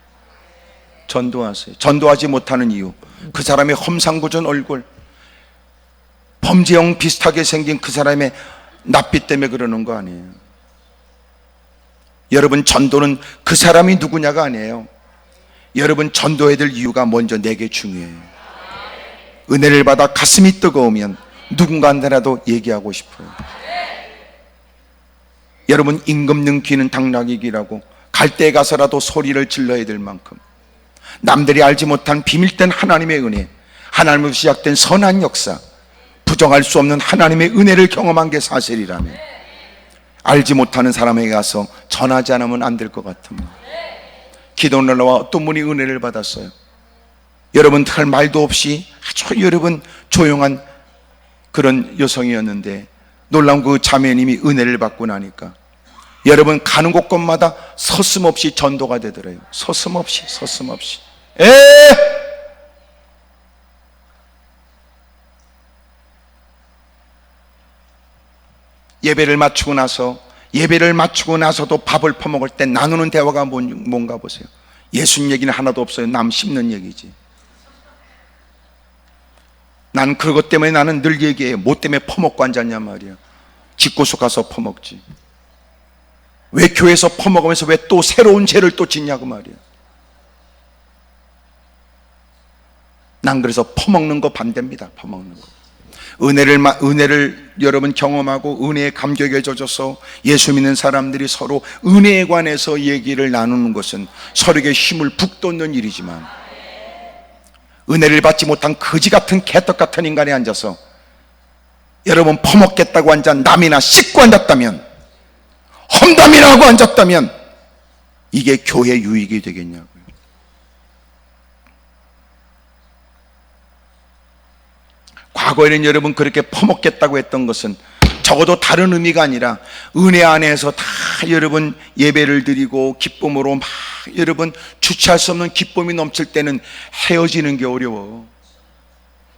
전도하세요. 전도하지 못하는 이유, 그 사람의 험상궂은 얼굴, 범죄형 비슷하게 생긴 그 사람의 낯빛 때문에 그러는 거 아니에요. 여러분, 전도는 그 사람이 누구냐가 아니에요. 여러분, 전도해야 될 이유가 먼저 내게 중요해요. 은혜를 받아 가슴이 뜨거우면 누군가한테라도 얘기하고 싶어요. 여러분, 임금능 귀는 당나귀 귀라고 갈 때 가서라도 소리를 질러야 될 만큼 남들이 알지 못한 비밀된 하나님의 은혜, 하나님으로 시작된 선한 역사, 부정할 수 없는 하나님의 은혜를 경험한 게 사실이라면 알지 못하는 사람에게 가서 전하지 않으면 안 될 것 같으면, 기도를 나와 어떤 분이 은혜를 받았어요. 여러분, 할 말도 없이 아주 여러분 조용한 그런 여성이었는데 놀라운 그 자매님이 은혜를 받고 나니까 여러분, 가는 곳곳마다 서슴없이 전도가 되더래요. 서슴없이. 예배를 마치고 나서도 밥을 퍼먹을 때 나누는 대화가 뭔가 보세요. 예수님 얘기는 하나도 없어요. 남 씹는 얘기지. 난 그것 때문에 나는 늘 얘기해. 뭐 때문에 퍼먹고 앉았냐 말이야. 집고수 가서 퍼먹지. 왜 교회에서 퍼먹으면서 왜 또 새로운 죄를 또 짓냐고 말이야. 난 그래서 퍼먹는 거 반대입니다. 퍼먹는 거. 은혜를 여러분 경험하고 은혜에 감격에 젖어서 예수 믿는 사람들이 서로 은혜에 관해서 얘기를 나누는 것은 서로에게 힘을 북돋는 일이지만, 은혜를 받지 못한 거지 같은 개떡 같은 인간이 앉아서 여러분 퍼먹겠다고 앉아 남이나 씻고 앉았다면, 험담이나 하고 앉았다면 이게 교회 유익이 되겠냐고요. 과거에는 여러분 그렇게 퍼먹겠다고 했던 것은 적어도 다른 의미가 아니라 은혜 안에서 다 여러분 예배를 드리고 기쁨으로 막 여러분 주체할 수 없는 기쁨이 넘칠 때는 헤어지는 게 어려워.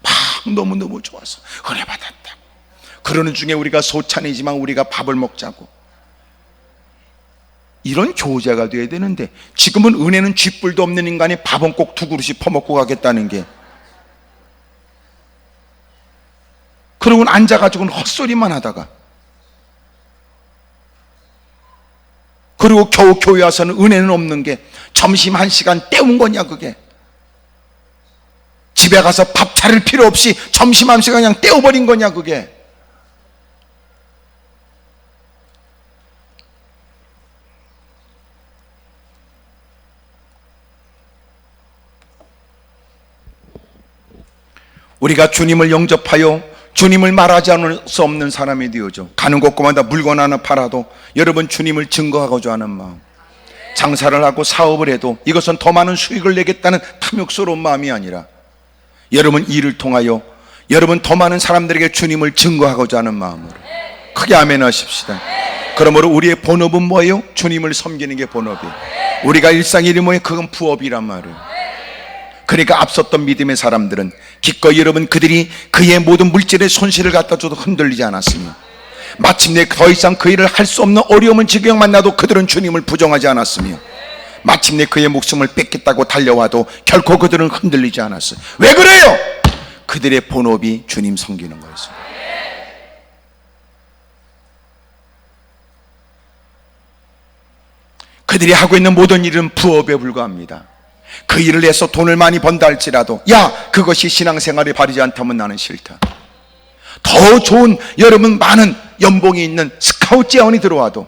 막 너무너무 좋아서 은혜 받았다고 그러는 중에 우리가 소찬이지만 우리가 밥을 먹자고, 이런 교제가 돼야 되는데 지금은 은혜는 쥐뿔도 없는 인간이 밥은 꼭 두 그릇씩 퍼먹고 가겠다는 게, 그러고는 앉아가지고는 헛소리만 하다가, 그리고 겨우 교회 와서는 은혜는 없는 게 점심 1시간 때운 거냐 그게. 집에 가서 밥 차릴 필요 없이 점심 1시간 그냥 때워버린 거냐 그게. 우리가 주님을 영접하여 주님을 말하지 않을 수 없는 사람이 되어져 가는 곳곳마다 물건 하나 팔아도 여러분 주님을 증거하고자 하는 마음, 장사를 하고 사업을 해도 이것은 더 많은 수익을 내겠다는 탐욕스러운 마음이 아니라 여러분 일을 통하여 여러분 더 많은 사람들에게 주님을 증거하고자 하는 마음으로 크게 아멘 하십시다. 그러므로 우리의 본업은 뭐예요? 주님을 섬기는 게 본업이에요. 우리가 일상일이 뭐예요? 그건 부업이란 말이에요. 그러니까 앞섰던 믿음의 사람들은 기꺼이 여러분 그들이 그의 모든 물질의 손실을 갖다 줘도 흔들리지 않았으며, 마침내 더 이상 그 일을 할 수 없는 어려움은 지경 만나도 그들은 주님을 부정하지 않았으며, 마침내 그의 목숨을 뺏겠다고 달려와도 결코 그들은 흔들리지 않았어요. 왜 그래요? 그들의 본업이 주님 섬기는 거였어요. 그들이 하고 있는 모든 일은 부업에 불과합니다. 그 일을 해서 돈을 많이 번다 할지라도 그것이 신앙생활에 바르지 않다면 나는 싫다. 더 좋은 여러분 많은 연봉이 있는 스카우트 재원이 들어와도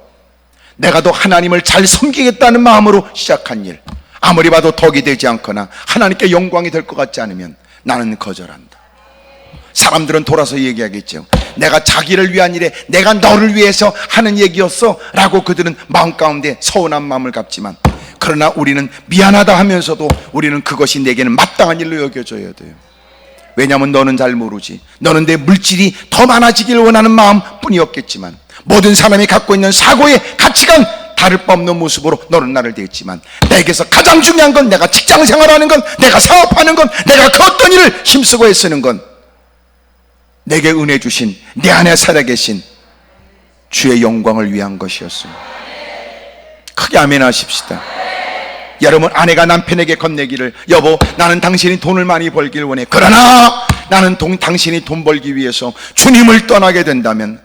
내가 더 하나님을 잘 섬기겠다는 마음으로 시작한 일, 아무리 봐도 덕이 되지 않거나 하나님께 영광이 될 것 같지 않으면 나는 거절한다. 사람들은 돌아서 얘기하겠죠. 내가 자기를 위한 일에 내가 너를 위해서 하는 얘기였어 라고 그들은 마음 가운데 서운한 마음을 갖지만, 그러나 우리는 미안하다 하면서도 우리는 그것이 내게는 마땅한 일로 여겨져야 돼요. 왜냐하면 너는 잘 모르지. 너는 내 물질이 더 많아지길 원하는 마음뿐이었겠지만, 모든 사람이 갖고 있는 사고의 가치관 다를 바 없는 모습으로 너는 나를 대했지만, 내게서 가장 중요한 건 내가 직장 생활하는 건, 내가 사업하는 건, 내가 그 어떤 일을 힘쓰고 애쓰는 건 내게 은혜 주신 내 안에 살아계신 주의 영광을 위한 것이었습니다. 크게 아멘 하십시다. 여러분, 아내가 남편에게 건네기를, 여보, 나는 당신이 돈을 많이 벌길 원해. 그러나 나는 당신이 돈 벌기 위해서 주님을 떠나게 된다면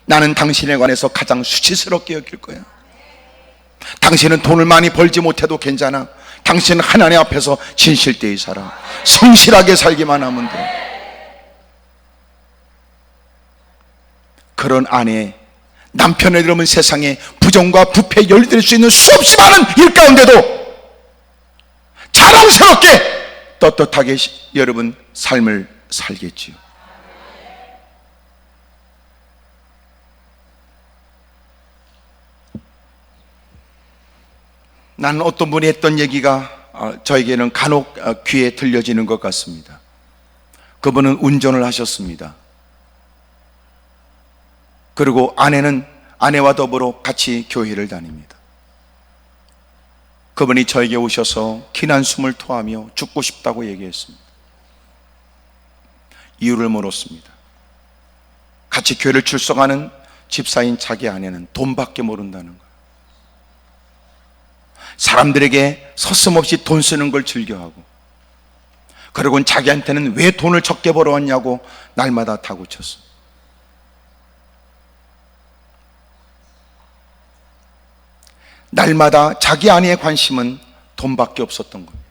나는 당신에 관해서 가장 수치스럽게 여길 거야. 당신은 돈을 많이 벌지 못해도 괜찮아. 당신은 하나님 앞에서 진실되이 살아. 성실하게 살기만 하면 돼. 그런 아내, 남편을 들으면 세상에 부정과 부패에 열릴 수 있는 수없이 많은 일 가운데도 자랑스럽게 떳떳하게 여러분 삶을 살겠지요. 나는 어떤 분이 했던 얘기가 저에게는 간혹 귀에 들려지는 것 같습니다. 그분은 운전을 하셨습니다. 그리고 아내와 더불어 같이 교회를 다닙니다. 그분이 저에게 오셔서 긴 한숨을 토하며 죽고 싶다고 얘기했습니다. 이유를 물었습니다. 같이 교회를 출석하는 집사인 자기 아내는 돈밖에 모른다는 거예요. 사람들에게 서슴없이 돈 쓰는 걸 즐겨하고, 그리고는 자기한테는 왜 돈을 적게 벌어왔냐고 날마다 다구쳤어. 날마다 자기 아내의 관심은 돈밖에 없었던 겁니다.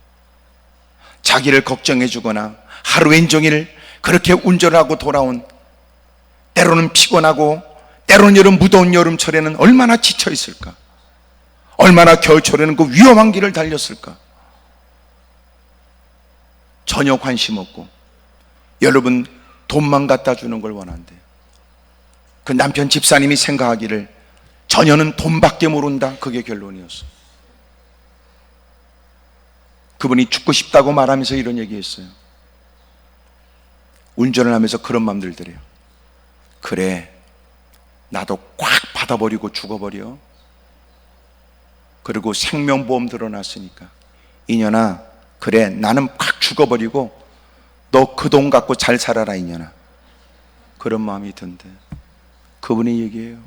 자기를 걱정해 주거나 하루 온종일 그렇게 운전하고 돌아온, 때로는 피곤하고 때로는 무더운 여름철에는 얼마나 지쳐 있을까, 얼마나 겨울철에는 그 위험한 길을 달렸을까. 전혀 관심 없고, 여러분, 돈만 갖다 주는 걸 원한대요. 그 남편 집사님이 생각하기를 전혀는 돈밖에 모른다, 그게 결론이었어요. 그분이 죽고 싶다고 말하면서 이런 얘기했어요. 운전을 하면서 그런 마음 들더래요. 그래, 나도 꽉 받아버리고 죽어버려. 그리고 생명보험 들어놨으니까, 이년아, 그래, 나는 꽉 죽어버리고 너 그 돈 갖고 잘 살아라, 이년아. 그런 마음이 든대. 그분의 얘기예요.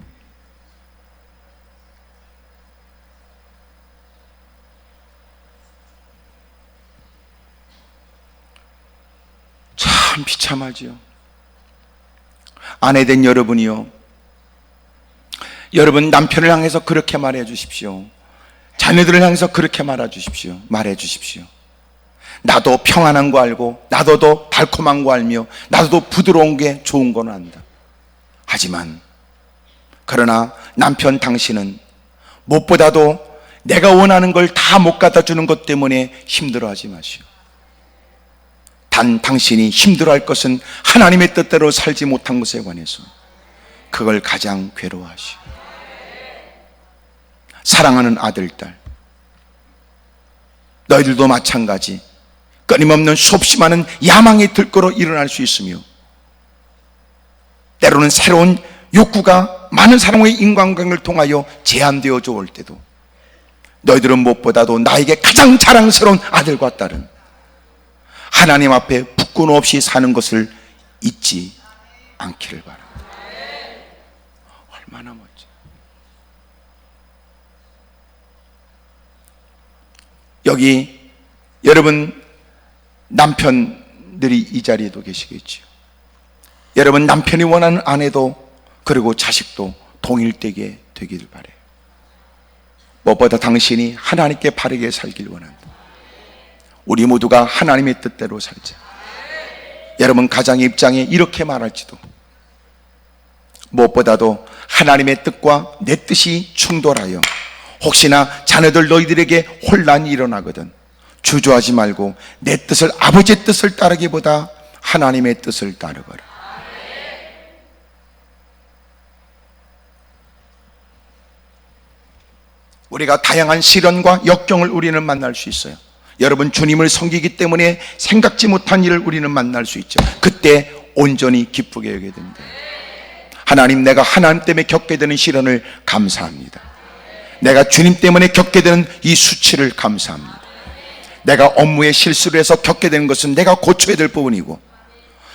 참 비참하지요. 아내 된 여러분이요, 여러분 남편을 향해서 그렇게 말해 주십시오. 자녀들을 향해서 그렇게 말해 주십시오. 나도 평안한 거 알고, 나도 더 달콤한 거 알며, 나도 더 부드러운 게 좋은 건 안다. 하지만 그러나 남편 당신은 무엇보다도 내가 원하는 걸 다 못 갖다 주는 것 때문에 힘들어하지 마시오. 단 당신이 힘들어할 것은 하나님의 뜻대로 살지 못한 것에 관해서 그걸 가장 괴로워하시오. 사랑하는 아들, 딸, 너희들도 마찬가지 끊임없는 수없이 많은 야망이 들끓어 일어날 수 있으며, 때로는 새로운 욕구가 많은 사람의 인간관계를 통하여 제한되어져 올 때도 너희들은 무엇보다도 나에게 가장 자랑스러운 아들과 딸은 하나님 앞에 부끄럼 없이 사는 것을 잊지 않기를 바랍니다. 얼마나 멋져. 여기 여러분 남편들이 이 자리에도 계시겠지요. 여러분 남편이 원하는 아내도 그리고 자식도 동일되게 되기를 바라요. 무엇보다 당신이 하나님께 바르게 살길 원한다. 우리 모두가 하나님의 뜻대로 살자. 여러분 가장의 입장에 이렇게 말할지도, 무엇보다도 하나님의 뜻과 내 뜻이 충돌하여 혹시나 자녀들 너희들에게 혼란이 일어나거든 주저하지 말고 내 뜻을, 아버지의 뜻을 따르기보다 하나님의 뜻을 따르거라. 우리가 다양한 시련과 역경을 우리는 만날 수 있어요. 여러분, 주님을 섬기기 때문에 생각지 못한 일을 우리는 만날 수 있죠. 그때 온전히 기쁘게 여겨야 됩니다. 하나님, 내가 하나님 때문에 겪게 되는 시련을 감사합니다. 내가 주님 때문에 겪게 되는 이 수치를 감사합니다. 내가 업무에 실수를 해서 겪게 되는 것은 내가 고쳐야 될 부분이고,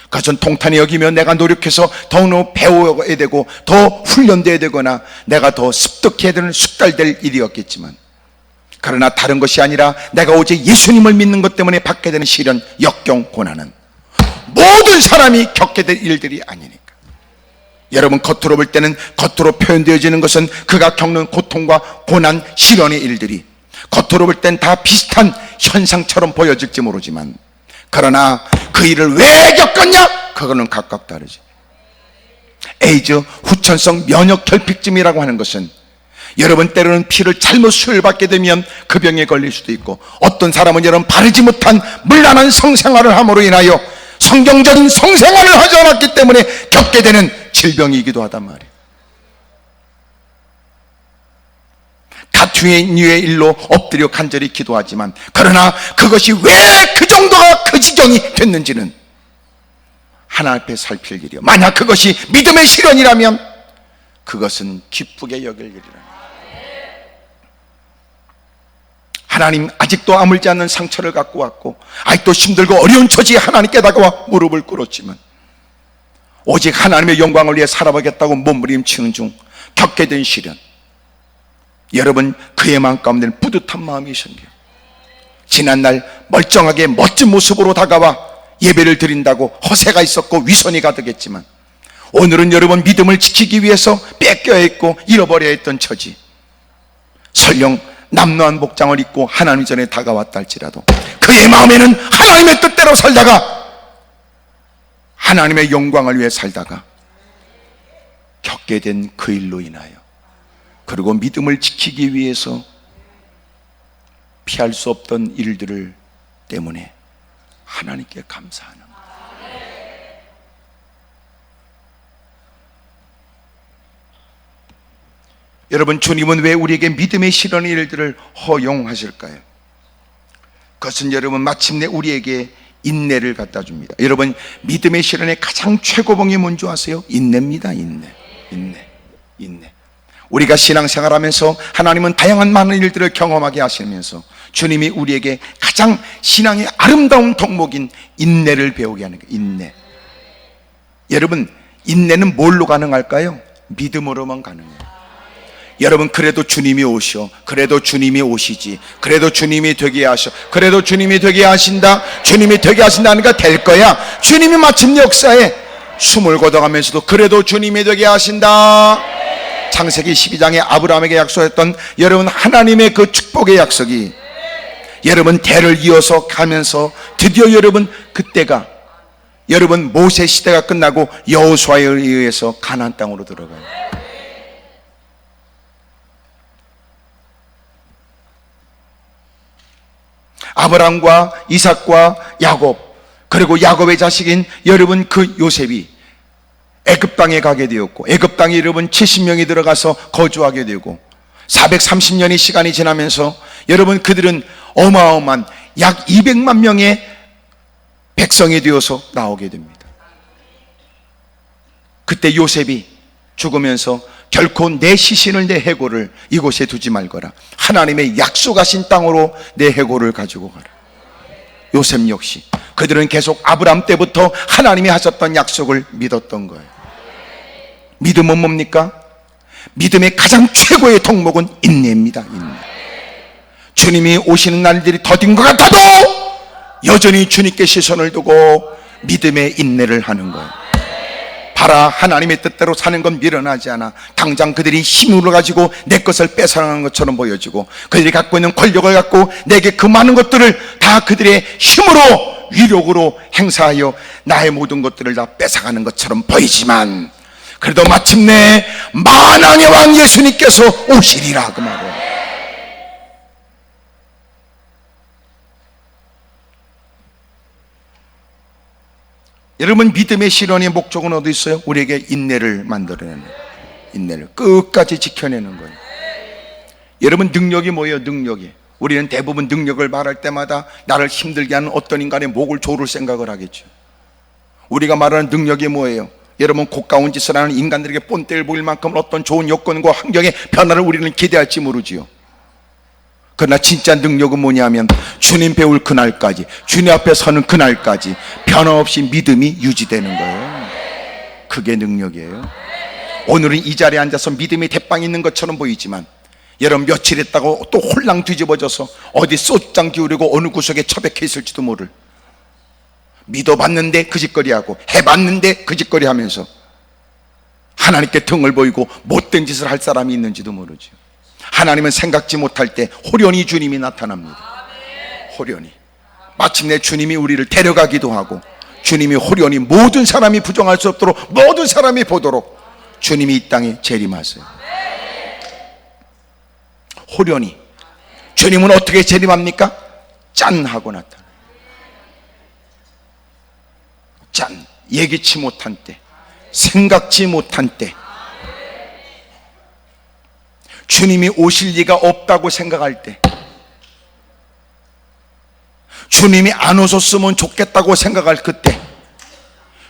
그것은 통탄히 여기며 내가 노력해서 더 배워야 되고 더 훈련돼야 되거나 내가 더 습득해야 되는 숙달될 일이었겠지만, 그러나 다른 것이 아니라 내가 오직 예수님을 믿는 것 때문에 받게 되는 시련, 역경, 고난은 모든 사람이 겪게 될 일들이 아니니까. 여러분, 겉으로 볼 때는, 겉으로 표현되어지는 것은 그가 겪는 고통과 고난, 시련의 일들이 겉으로 볼 땐 다 비슷한 현상처럼 보여질지 모르지만, 그러나 그 일을 왜 겪었냐? 그거는 각각 다르지. 에이즈, 후천성 면역 결핍증이라고 하는 것은, 여러분, 때로는 피를 잘못 수혈받게 되면 그 병에 걸릴 수도 있고, 어떤 사람은 여러분 바르지 못한 문란한 성생활을 함으로 인하여 성경적인 성생활을 하지 않았기 때문에 겪게 되는 질병이기도 하단 말이에요. 다투의 일로 엎드려 간절히 기도하지만, 그러나 그것이 왜 그 정도가 그 지경이 됐는지는 하나님 앞에 살필 일이요, 만약 그것이 믿음의 시련이라면 그것은 기쁘게 여길 일이라. 하나님, 아직도 아물지 않는 상처를 갖고 왔고 아직도 힘들고 어려운 처지에 하나님께 다가와 무릎을 꿇었지만, 오직 하나님의 영광을 위해 살아보겠다고 몸부림치는 중 겪게 된 시련, 여러분, 그의 마음 가운데는 뿌듯한 마음이 생겨요. 지난날 멀쩡하게 멋진 모습으로 다가와 예배를 드린다고 허세가 있었고 위선이 가득했지만, 오늘은 여러분 믿음을 지키기 위해서 뺏겨야 했고 잃어버려야 했던 처지, 설령 남루한 복장을 입고 하나님 전에 다가왔다 할지라도 그의 마음에는 하나님의 뜻대로 살다가, 하나님의 영광을 위해 살다가 겪게 된 그 일로 인하여, 그리고 믿음을 지키기 위해서 피할 수 없던 일들을 때문에 하나님께 감사하는 거예요. 여러분, 주님은 왜 우리에게 믿음의 시련의 일들을 허용하실까요? 그것은 여러분, 마침내 우리에게 인내를 갖다 줍니다. 여러분, 믿음의 시련의 가장 최고봉이 뭔지 아세요? 인내입니다. 인내. 우리가 신앙생활하면서 하나님은 다양한 많은 일들을 경험하게 하시면서 주님이 우리에게 가장 신앙의 아름다운 덕목인 인내를 배우게 하는 거예요. 인내. 여러분, 인내는 뭘로 가능할까요? 믿음으로만 가능해요. 여러분, 그래도 주님이 오셔, 그래도 주님이 오시지, 그래도 주님이 되게 하셔, 그래도 주님이 되게 하신다, 주님이 되게 하신다니까 될 거야. 주님이 마침내 역사에 숨을 거둬가면서도 그래도 주님이 되게 하신다. 창세기 12장에 아브라함에게 약속했던 여러분 하나님의 그 축복의 약속이 여러분 대를 이어서 가면서 드디어 여러분 그때가 여러분 모세 시대가 끝나고 여호수아에 의해서 가나안 땅으로 들어가요. 아브라함과 이삭과 야곱, 그리고 야곱의 자식인 여러분 그 요셉이 애굽 땅에 가게 되었고, 애굽 땅에 여러분 70명이 들어가서 거주하게 되고, 430년의 시간이 지나면서 여러분 그들은 어마어마한 약 200만 명의 백성이 되어서 나오게 됩니다. 그때 요셉이 죽으면서 결코 내 시신을, 내 해골을 이곳에 두지 말거라, 하나님의 약속하신 땅으로 내 해골을 가지고 가라. 요셉 역시 그들은 계속 아브라함 때부터 하나님이 하셨던 약속을 믿었던 거예요. 믿음은 뭡니까? 믿음의 가장 최고의 덕목은 인내입니다. 인내. 주님이 오시는 날들이 더딘 것 같아도 여전히 주님께 시선을 두고 믿음의 인내를 하는 거예요. 봐라, 하나님의 뜻대로 사는 건 미련하지 않아. 당장 그들이 힘으로 가지고 내 것을 뺏어가는 것처럼 보여지고, 그들이 갖고 있는 권력을 갖고 내게 그 많은 것들을 다 그들의 힘으로, 위력으로 행사하여 나의 모든 것들을 다 뺏어가는 것처럼 보이지만, 그래도 마침내 만왕의 왕 예수님께서 오시리라, 그 말은. 여러분, 믿음의 실현의 목적은 어디 있어요? 우리에게 인내를 만들어내는 거예요. 인내를 끝까지 지켜내는 거예요. 여러분, 능력이 뭐예요? 능력이. 우리는 대부분 능력을 말할 때마다 나를 힘들게 하는 어떤 인간의 목을 조를 생각을 하겠죠. 우리가 말하는 능력이 뭐예요? 여러분, 고가운 짓을 하는 인간들에게 본때를 보일 만큼 어떤 좋은 여건과 환경의 변화를 우리는 기대할지 모르지요. 그러나 진짜 능력은 뭐냐면 주님 배울 그날까지, 주님 앞에 서는 그날까지 변함없이 믿음이 유지되는 거예요. 그게 능력이에요. 오늘은 이 자리에 앉아서 믿음이 대빵 있는 것처럼 보이지만 여러분, 며칠 있다고 또 홀랑 뒤집어져서 어디 소장 기울이고 어느 구석에 처박혀 있을지도 모를, 믿어봤는데 그 짓거리하고 해봤는데 그 짓거리 하면서 하나님께 등을 보이고 못된 짓을 할 사람이 있는지도 모르죠. 하나님은 생각지 못할 때 호련히 주님이 나타납니다. 호련히. 마침내 주님이 우리를 데려가기도 하고, 주님이 호련히 모든 사람이 부정할 수 없도록 모든 사람이 보도록 주님이 이 땅에 재림하세요. 호련히. 주님은 어떻게 재림합니까? 짠 하고 나타나요. 짠. 예기치 못한 때, 생각지 못한 때, 주님이 오실 리가 없다고 생각할 때, 주님이 안 오셨으면 좋겠다고 생각할 그때,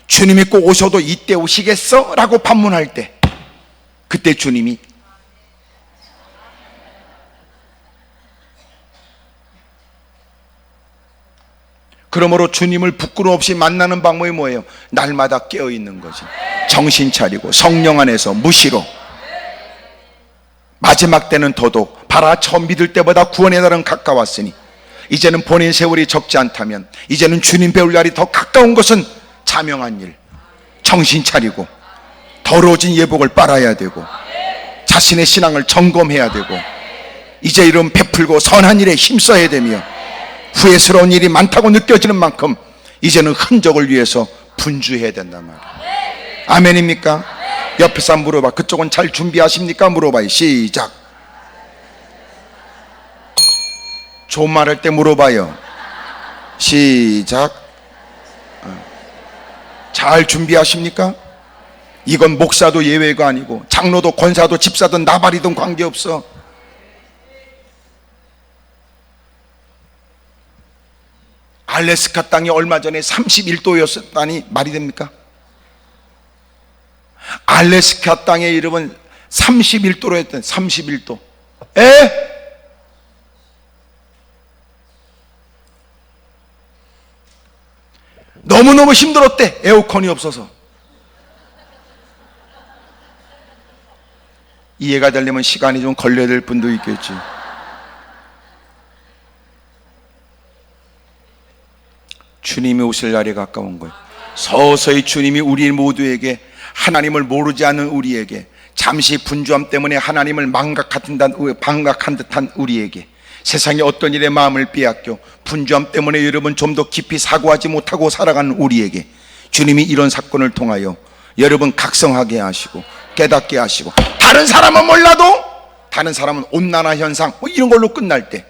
주님이 꼭 오셔도 이때 오시겠어? 라고 반문할 때, 그때 주님이 그러므로 주님을 부끄럼 없이 만나는 방법이 뭐예요? 날마다 깨어있는 거지. 정신 차리고 성령 안에서 무시로. 마지막 때는 더더욱 봐라, 처음 믿을 때보다 구원의 날은 가까웠으니 이제는 보낸 세월이 적지 않다면 이제는 주님 배울 날이 더 가까운 것은 자명한 일. 정신 차리고 더러워진 예복을 빨아야 되고 자신의 신앙을 점검해야 되고 이제 이런 베풀고 선한 일에 힘써야 되며 후회스러운 일이 많다고 느껴지는 만큼 이제는 흔적을 위해서 분주해야 된단 말이에요. 아멘입니까? 옆에 사람 물어봐. 그쪽은 잘 준비하십니까? 물어봐요. 시작. 좋은 말 할 때 물어봐요. 시작. 잘 준비하십니까? 이건 목사도 예외가 아니고 장로도 권사도 집사든 나발이든 관계없어. 알래스카 땅이 얼마 전에 31도였다니 말이 됩니까? 알래스카 땅의 이름은 31도로 했던 31도. 에? 너무너무 힘들었대. 에어컨이 없어서. 이해가 되려면 시간이 좀 걸려야 될 분도 있겠지. 주님이 오실 날이 가까운 거예요. 서서히 주님이 우리 모두에게, 하나님을 모르지 않는 우리에게, 잠시 분주함 때문에 하나님을 망각한 듯한 우리에게, 세상에 어떤 일에 마음을 빼앗겨 분주함 때문에 여러분 좀 더 깊이 사고하지 못하고 살아가는 우리에게 주님이 이런 사건을 통하여 여러분 각성하게 하시고 깨닫게 하시고, 다른 사람은 몰라도 다른 사람은 온난화 현상 뭐 이런 걸로 끝날 때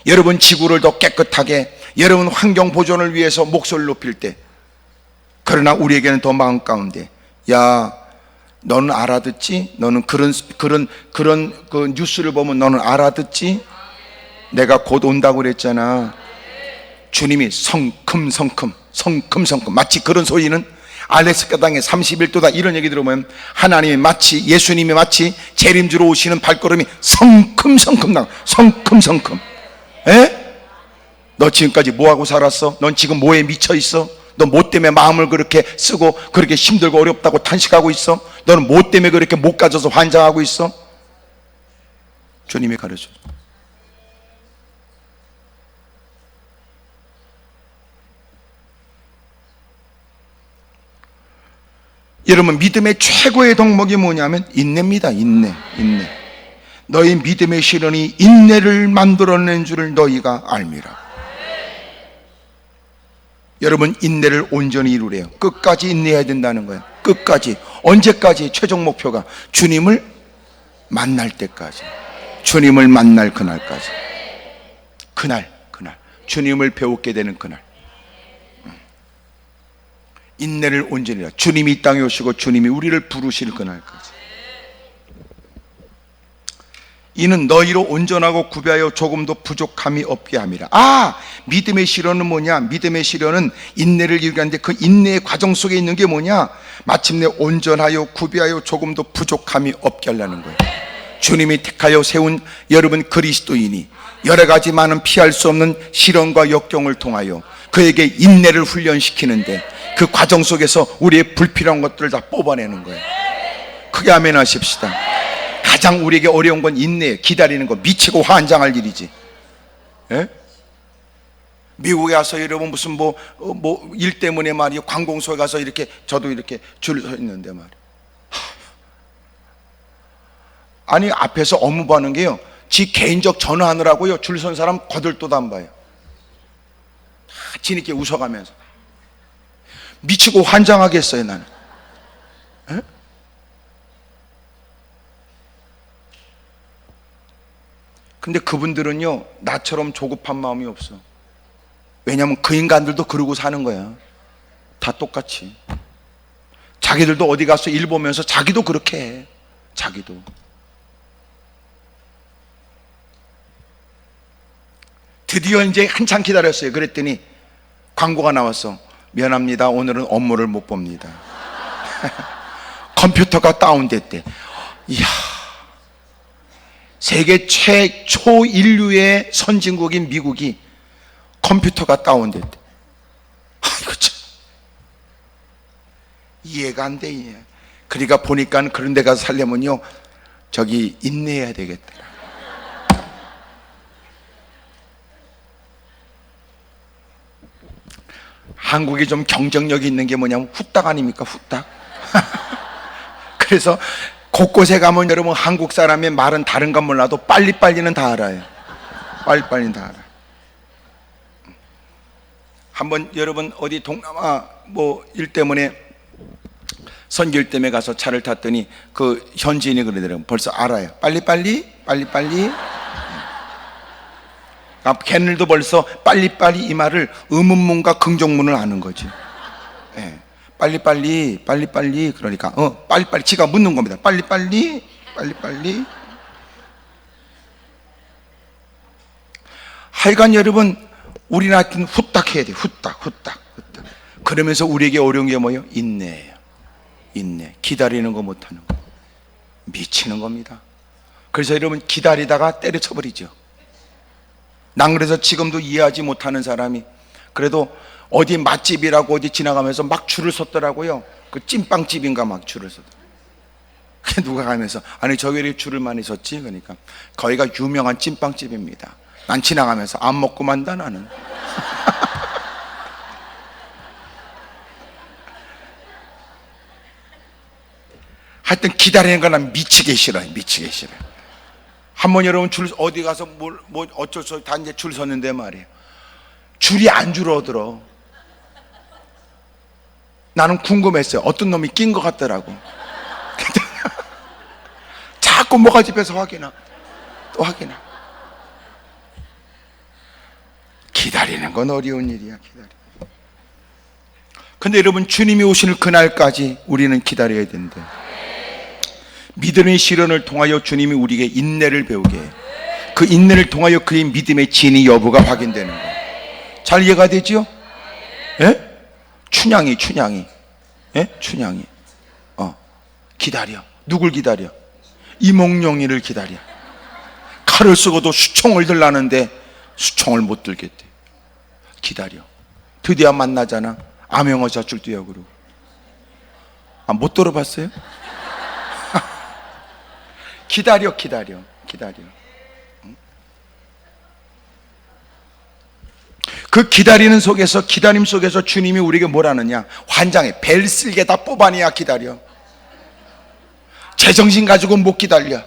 여러분 지구를 더 깨끗하게, 여러분 환경 보존을 위해서 목소리를 높일 때, 그러나 우리에게는 더 마음 가운데, 야 너는 알아듣지? 너는 그런 그 뉴스를 보면 너는 알아듣지? 내가 곧 온다고 그랬잖아. 주님이 성큼성큼 마치 그런 소리는 알래스카 땅에 31도다 이런 얘기 들으면 하나님이 마치, 예수님이 마치 재림주로 오시는 발걸음이 성큼성큼 나, 성큼성큼. 에? 너 지금까지 뭐하고 살았어? 넌 지금 뭐에 미쳐 있어? 너 뭐 때문에 마음을 그렇게 쓰고 그렇게 힘들고 어렵다고 탄식하고 있어? 너는 뭐 때문에 그렇게 못 가져서 환장하고 있어? 주님이 가르쳐. 여러분, 믿음의 최고의 덕목이 뭐냐면 인내입니다. 인내. 너희 믿음의 실현이 인내를 만들어낸 줄을 너희가 알미라. 여러분, 인내를 온전히 이루래요. 끝까지 인내해야 된다는 거예요. 끝까지. 언제까지? 최종 목표가 주님을 만날 때까지. 주님을 만날 그날까지. 그날 주님을 배우게 되는 그날. 인내를 온전히 해라. 주님이 이 땅에 오시고 주님이 우리를 부르실 그날까지. 이는 너희로 온전하고 구비하여 조금도 부족함이 없게 함이라. 믿음의 실현은 뭐냐? 믿음의 실현은 인내를 이루게 하는데 그 인내의 과정 속에 있는 게 뭐냐? 마침내 온전하여 구비하여 조금도 부족함이 없게 하려는 거예요. 주님이 택하여 세운 여러분 그리스도인이 여러 가지 많은 피할 수 없는 시련과 역경을 통하여 그에게 인내를 훈련시키는데 그 과정 속에서 우리의 불필요한 것들을 다 뽑아내는 거예요. 크게 아멘 하십시다. 가장 우리에게 어려운 건 인내예요. 기다리는 거. 미치고 환장할 일이지. 예? 미국에 가서 여러분 무슨 일 때문에 말이요, 관공서에 가서 이렇게 저도 이렇게 줄 서 있는데 말이요, 아니 앞에서 업무 보는 게요, 지 개인적 전화하느라고요 줄 선 사람 거들떠도 안 봐요. 다 지니께 웃어가면서. 미치고 환장하겠어요 나는. 에? 근데 그분들은요 나처럼 조급한 마음이 없어. 왜냐하면 그 인간들도 그러고 사는 거야. 다 똑같이. 자기들도 어디 가서 일 보면서 자기도 그렇게 해. 자기도. 드디어 이제 한참 기다렸어요. 그랬더니 광고가 나왔어. 미안합니다, 오늘은 업무를 못 봅니다. 컴퓨터가 다운됐대. 이야, 세계 최초 인류의 선진국인 미국이 컴퓨터가 다운됐대. 아이고 참, 이해가 안 돼. 이해. 그러니까 보니까 그런 데 가서 살려면요 저기 인내해야 되겠다. 한국이 좀 경쟁력이 있는 게 뭐냐면 후딱 아닙니까? 후딱. 그래서 곳곳에 가면 여러분 한국 사람의 말은 다른 건 몰라도 빨리빨리는 다 알아요. 빨리빨리는 다 알아. 한번 여러분 어디 동남아 일 때문에 선교일 때문에 가서 차를 탔더니 그 현지인이 그러더라고요. 벌써 알아요. 빨리빨리. 걔네들도 벌써 빨리빨리 이 말을 의문문과 긍정문을 아는 거지. 예. 빨리빨리 그러니까 빨리빨리 지가 묻는 겁니다. 빨리빨리. 하여간 여러분 우리나라는 후딱 해야 돼. 후딱. 그러면서 우리에게 어려운 게 뭐예요? 인내예요. 인내. 기다리는 거 못하는 거. 미치는 겁니다. 그래서 여러분 기다리다가 때려쳐 버리죠. 난 그래서 지금도 이해하지 못하는 사람이, 그래도 어디 맛집이라고 어디 지나가면서 막 줄을 섰더라고요. 그 찐빵집인가 막 줄을 섰더라고요. 그 누가 가면서 아니 저기 왜 줄을 많이 섰지? 그러니까 거기가 유명한 찐빵집입니다. 난 지나가면서 안 먹고 만다 나는. 하여튼 기다리는 거 난 미치게 싫어요. 한번 여러분 줄 어디 가서 어쩔 수 없이 다 이제 줄 섰는데 말이에요, 줄이 안 줄어들어. 나는 궁금했어요. 어떤 놈이 낀 것 같더라고. 자꾸 모가지에서 또 확인하. 기다리는 건 어려운 일이야. 근데 여러분 주님이 오시는 그날까지 우리는 기다려야 된대. 믿음의 시련을 통하여 주님이 우리에게 인내를 배우게 해요. 그 인내를 통하여 그의 믿음의 진위 여부가 확인되는 거예요. 잘 이해가 되죠? 예? 춘향이 예? 춘향이 기다려. 누굴 기다려? 이몽룡이를 기다려. 칼을 쓰고도 수총을 들라는데 수총을 못 들겠대. 기다려. 드디어 만나잖아. 암행어 젖줄 띄어그러고. 못 들어봤어요? 기다려. 그 기다리는 속에서, 기다림 속에서 주님이 우리에게 뭘 하느냐? 환장해. 벨 쓸게 다 뽑아내야 기다려. 제정신 가지고 못 기다려.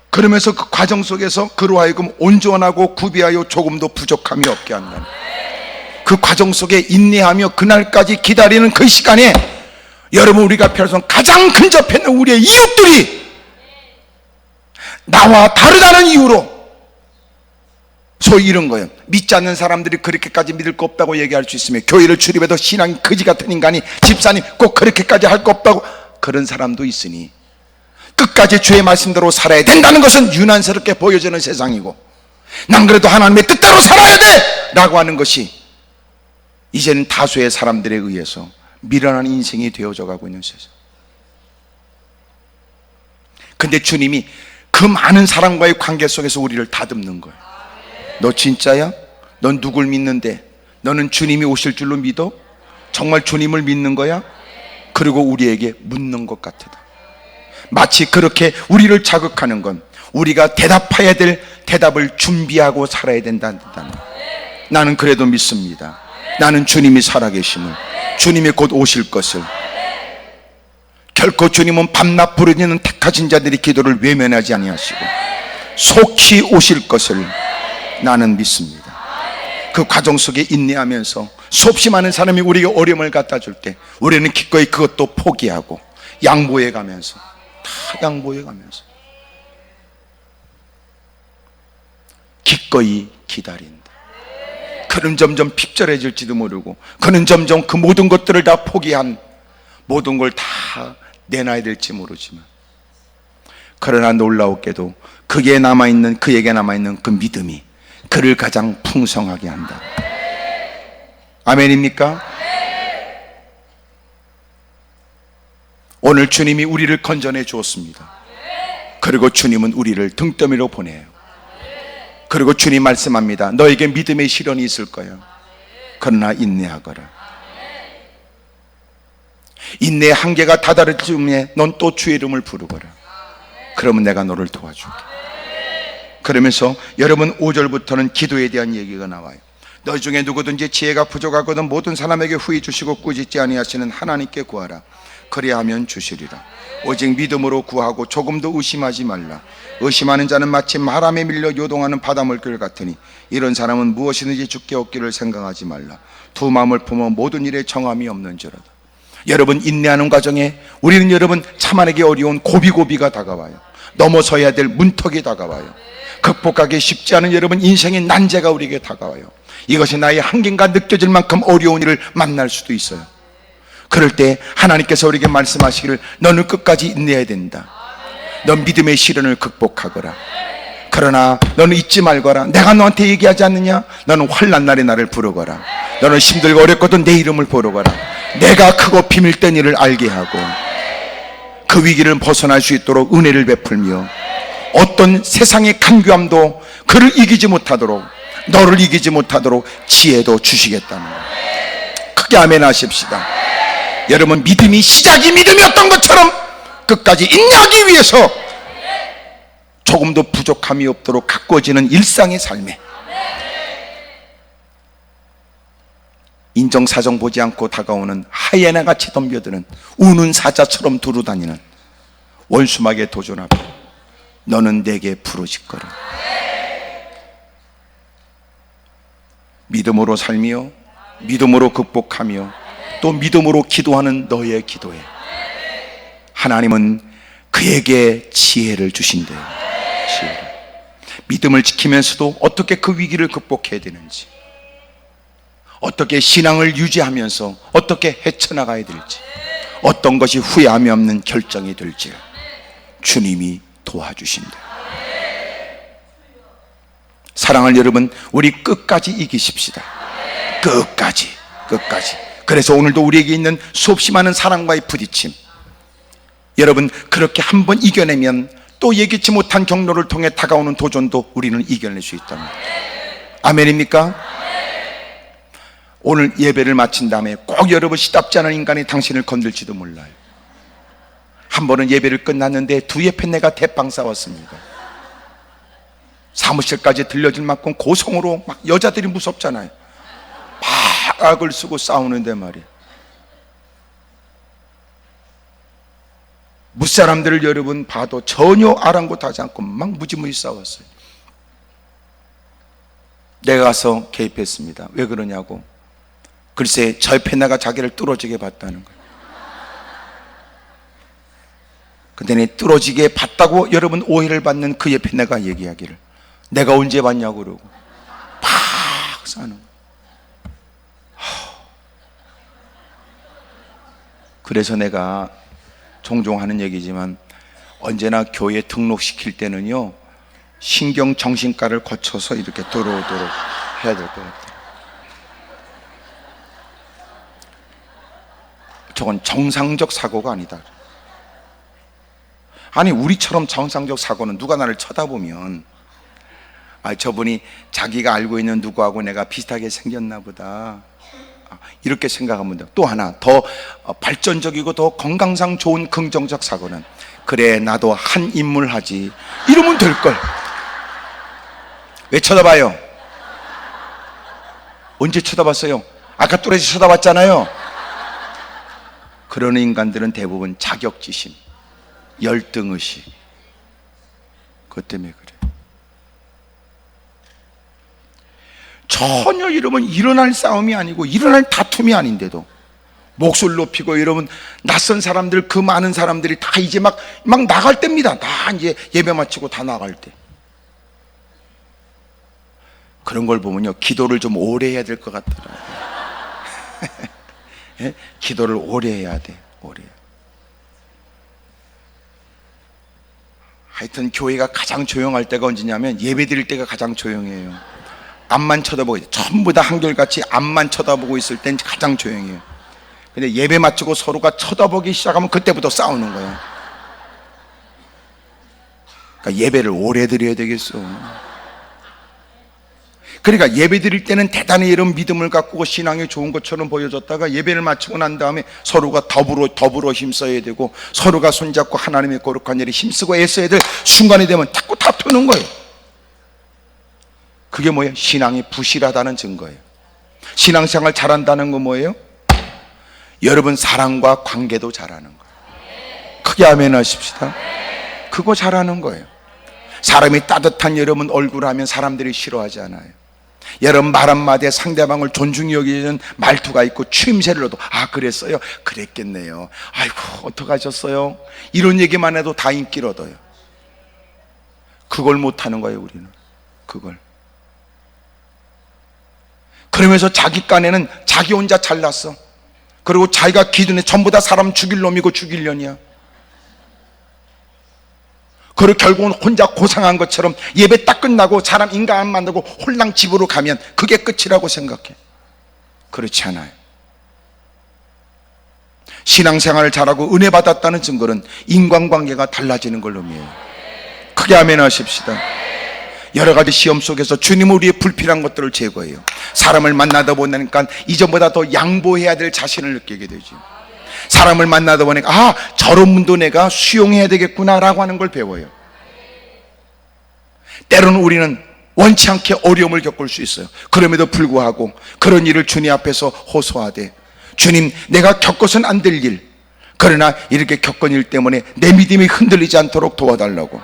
그러면서 그 과정 속에서 그로 하여금 온전하고 구비하여 조금도 부족함이 없게 한다. 그 과정 속에 인내하며 그날까지 기다리는 그 시간에 여러분 우리가 펴서 가장 근접해 있는 우리의 이웃들이 나와 다르다는 이유로 소위 이런 거예요. 믿지 않는 사람들이 그렇게까지 믿을 거 없다고 얘기할 수 있으며, 교회를 출입해도 신앙이 거지 같은 인간이 집사님 꼭 그렇게까지 할 거 없다고, 그런 사람도 있으니 끝까지 주의 말씀대로 살아야 된다는 것은 유난스럽게 보여지는 세상이고, 난 그래도 하나님의 뜻대로 살아야 돼! 라고 하는 것이 이제는 다수의 사람들에 의해서 미련한 인생이 되어져 가고 있는 세상. 근데 주님이 그 많은 사람과의 관계 속에서 우리를 다듬는 거예요. 너 진짜야? 넌 누굴 믿는데? 너는 주님이 오실 줄로 믿어? 정말 주님을 믿는 거야? 그리고 우리에게 묻는 것 같다. 마치 그렇게 우리를 자극하는 건 우리가 대답해야 될 대답을 준비하고 살아야 된다는 거예요. 나는 그래도 믿습니다. 나는 주님이 살아계심을, 주님이 곧 오실 것을. 결코 주님은 밤낮 부르짖는 택하신 자들의 기도를 외면하지 아니하시고 속히 오실 것을 나는 믿습니다. 그 과정 속에 인내하면서 수없이 많은 사람이 우리에게 어려움을 갖다 줄 때 우리는 기꺼이 그것도 포기하고 양보해 가면서, 다 양보해 가면서 기꺼이 기다린다. 그는 점점 핍절해질지도 모르고, 그는 점점 그 모든 것들을 다 포기한, 모든 걸 다 내놔야 될지 모르지만, 그러나 놀라웠게도 그에게 남아있는 그 믿음이 그를 가장 풍성하게 한다. 아멘입니까? 오늘 주님이 우리를 건져내 주었습니다. 그리고 주님은 우리를 등떠미로 보내요. 그리고 주님 말씀합니다. 너에게 믿음의 시련이 있을 거야. 그러나 인내하거라. 인내의 한계가 다다를 즈음에 넌 또 주의 이름을 부르거라. 그러면 내가 너를 도와줄게. 그러면서 여러분 5절부터는 기도에 대한 얘기가 나와요. 너희 중에 누구든지 지혜가 부족하거든 모든 사람에게 후히 주시고 꾸짖지 아니하시는 하나님께 구하라. 그리하면 주시리라. 오직 믿음으로 구하고 조금도 의심하지 말라. 의심하는 자는 마치 바람에 밀려 요동하는 바닷물결 같으니 이런 사람은 무엇이든지 주께 얻기를 생각하지 말라. 두 마음을 품어 모든 일에 정함이 없는지로다. 여러분, 인내하는 과정에 우리는 여러분 참아내기 어려운 고비고비가 다가와요. 넘어서야 될 문턱이 다가와요. 극복하기 쉽지 않은 여러분 인생의 난제가 우리에게 다가와요. 이것이 나의 한계인가 느껴질 만큼 어려운 일을 만날 수도 있어요. 그럴 때 하나님께서 우리에게 말씀하시기를 너는 끝까지 인내해야 된다. 넌 믿음의 시련을 극복하거라. 그러나 너는 잊지 말거라. 내가 너한테 얘기하지 않느냐? 너는 환난 날에 나를 부르거라. 너는 힘들고 어렵거든 내 이름을 부르거라. 내가 크고 비밀된 일을 알게 하고 그 위기를 벗어날 수 있도록 은혜를 베풀며 어떤 세상의 간교함도 그를 이기지 못하도록, 너를 이기지 못하도록 지혜도 주시겠다는 거예요. 크게 아멘 하십시다. 여러분, 믿음이 시작이 믿음이었던 것처럼 끝까지 인내하기 위해서 조금도 부족함이 없도록 가꿔지는 일상의 삶에 인정사정 보지 않고 다가오는 하이에나같이 덤벼드는 우는 사자처럼 두루다니는 원수막에 도전하고 너는 내게 부르짖 거라. 믿음으로 살며 믿음으로 극복하며 또 믿음으로 기도하는 너의 기도에 하나님은 그에게 지혜를 주신대요. 지혜를. 믿음을 지키면서도 어떻게 그 위기를 극복해야 되는지, 어떻게 신앙을 유지하면서 어떻게 헤쳐나가야 될지, 어떤 것이 후회함이 없는 결정이 될지 주님이 도와주신다. 사랑하는 여러분, 우리 끝까지 이기십시다. 끝까지. 그래서 오늘도 우리에게 있는 수없이 많은 사랑과의 부딪힘, 여러분 그렇게 한번 이겨내면 또 예기치 못한 경로를 통해 다가오는 도전도 우리는 이겨낼 수 있답니다. 아멘입니까? 오늘 예배를 마친 다음에 꼭 여러분 시답지 않은 인간이 당신을 건들지도 몰라요. 한 번은 예배를 끝났는데 두 옆에 내가 대빵 싸웠습니다. 사무실까지 들려질 만큼 고성으로 막 여자들이 무섭잖아요. 막 악을 쓰고 싸우는데 말이에요. 무사람들을 여러분 봐도 전혀 아랑곳하지 않고 막 무지무지 싸웠어요. 내가 가서 개입했습니다. 왜 그러냐고. 글쎄 저 옆에 내가 자기를 뚫어지게 봤다는 거예요. 근데 내 뚫어지게 봤다고 여러분 오해를 받는 그 옆에 내가 얘기하기를 내가 언제 봤냐고 그러고 팍 싸는 거예요. 그래서 내가 종종 하는 얘기지만 언제나 교회 등록시킬 때는요, 신경정신과를 거쳐서 이렇게 들어오도록 해야 될 것 같아요. 저건 정상적 사고가 아니다. 아니, 우리처럼 정상적 사고는 누가 나를 쳐다보면, 아, 저분이 자기가 알고 있는 누구하고 내가 비슷하게 생겼나 보다, 이렇게 생각하면 돼요. 또 하나 더 발전적이고 더 건강상 좋은 긍정적 사고는, 그래 나도 한 인물 하지, 이러면 될걸. 왜 쳐다봐요? 언제 쳐다봤어요? 아까 뚜레지 쳐다봤잖아요. 그런 인간들은 대부분 자격지심, 열등의식, 그것 때문에 그래. 전혀 이러면 일어날 싸움이 아니고 일어날 다툼이 아닌데도 목소리를 높이고 이러면 낯선 사람들, 그 많은 사람들이 다 이제 막 나갈 때입니다. 다 이제 예배 마치고 다 나갈 때. 그런 걸 보면요, 기도를 좀 오래 해야 될 것 같더라고요. 예? 기도를 오래 해야 돼, 오래. 하여튼 교회가 가장 조용할 때가 언제냐면 예배 드릴 때가 가장 조용해요. 앞만 쳐다보고, 전부 다 한결같이 앞만 쳐다보고 있을 땐 가장 조용해요. 근데 예배 마치고 서로가 쳐다보기 시작하면 그때부터 싸우는 거예요. 그러니까 예배를 오래 드려야 되겠어. 그러니까 예배 드릴 때는 대단히 이런 믿음을 갖고 신앙이 좋은 것처럼 보여졌다가 예배를 마치고 난 다음에 서로가 더불어 힘써야 되고, 서로가 손잡고 하나님의 거룩한 일에 힘쓰고 애써야 될 순간이 되면 자꾸 다투는 거예요. 그게 뭐예요? 신앙이 부실하다는 증거예요. 신앙생활 잘한다는 건 뭐예요? 여러분 사랑과 관계도 잘하는 거예요. 크게 아멘 하십시다. 그거 잘하는 거예요. 사람이 따뜻한 여러분 얼굴 하면 사람들이 싫어하지 않아요. 여러분 말 한마디에 상대방을 존중히 여기는 말투가 있고 추임새를 넣어도, 아 그랬어요? 그랬겠네요. 아이고 어떡하셨어요? 이런 얘기만 해도 다 인기를 얻어요. 그걸 못하는 거예요, 우리는. 그걸. 그러면서 자기 깐에는 자기 혼자 잘났어. 그리고 자기가 기준에 전부 다 사람 죽일 놈이고 죽일 년이야. 그리고 결국은 혼자 고상한 것처럼 예배 딱 끝나고 사람 인간 안 만들고 홀랑 집으로 가면 그게 끝이라고 생각해. 그렇지 않아요. 신앙생활을 잘하고 은혜 받았다는 증거는 인간관계가 달라지는 걸 의미해요. 크게 아멘 하십시다. 여러 가지 시험 속에서 주님은 우리의 불필요한 것들을 제거해요. 사람을 만나다 보니까 이전보다 더 양보해야 될 자신을 느끼게 되죠. 사람을 만나다 보니까, 아 저런 분도 내가 수용해야 되겠구나 라고 하는 걸 배워요. 때로는 우리는 원치 않게 어려움을 겪을 수 있어요. 그럼에도 불구하고 그런 일을 주님 앞에서 호소하되, 주님 내가 겪어서는 안 될 일, 그러나 이렇게 겪은 일 때문에 내 믿음이 흔들리지 않도록 도와달라고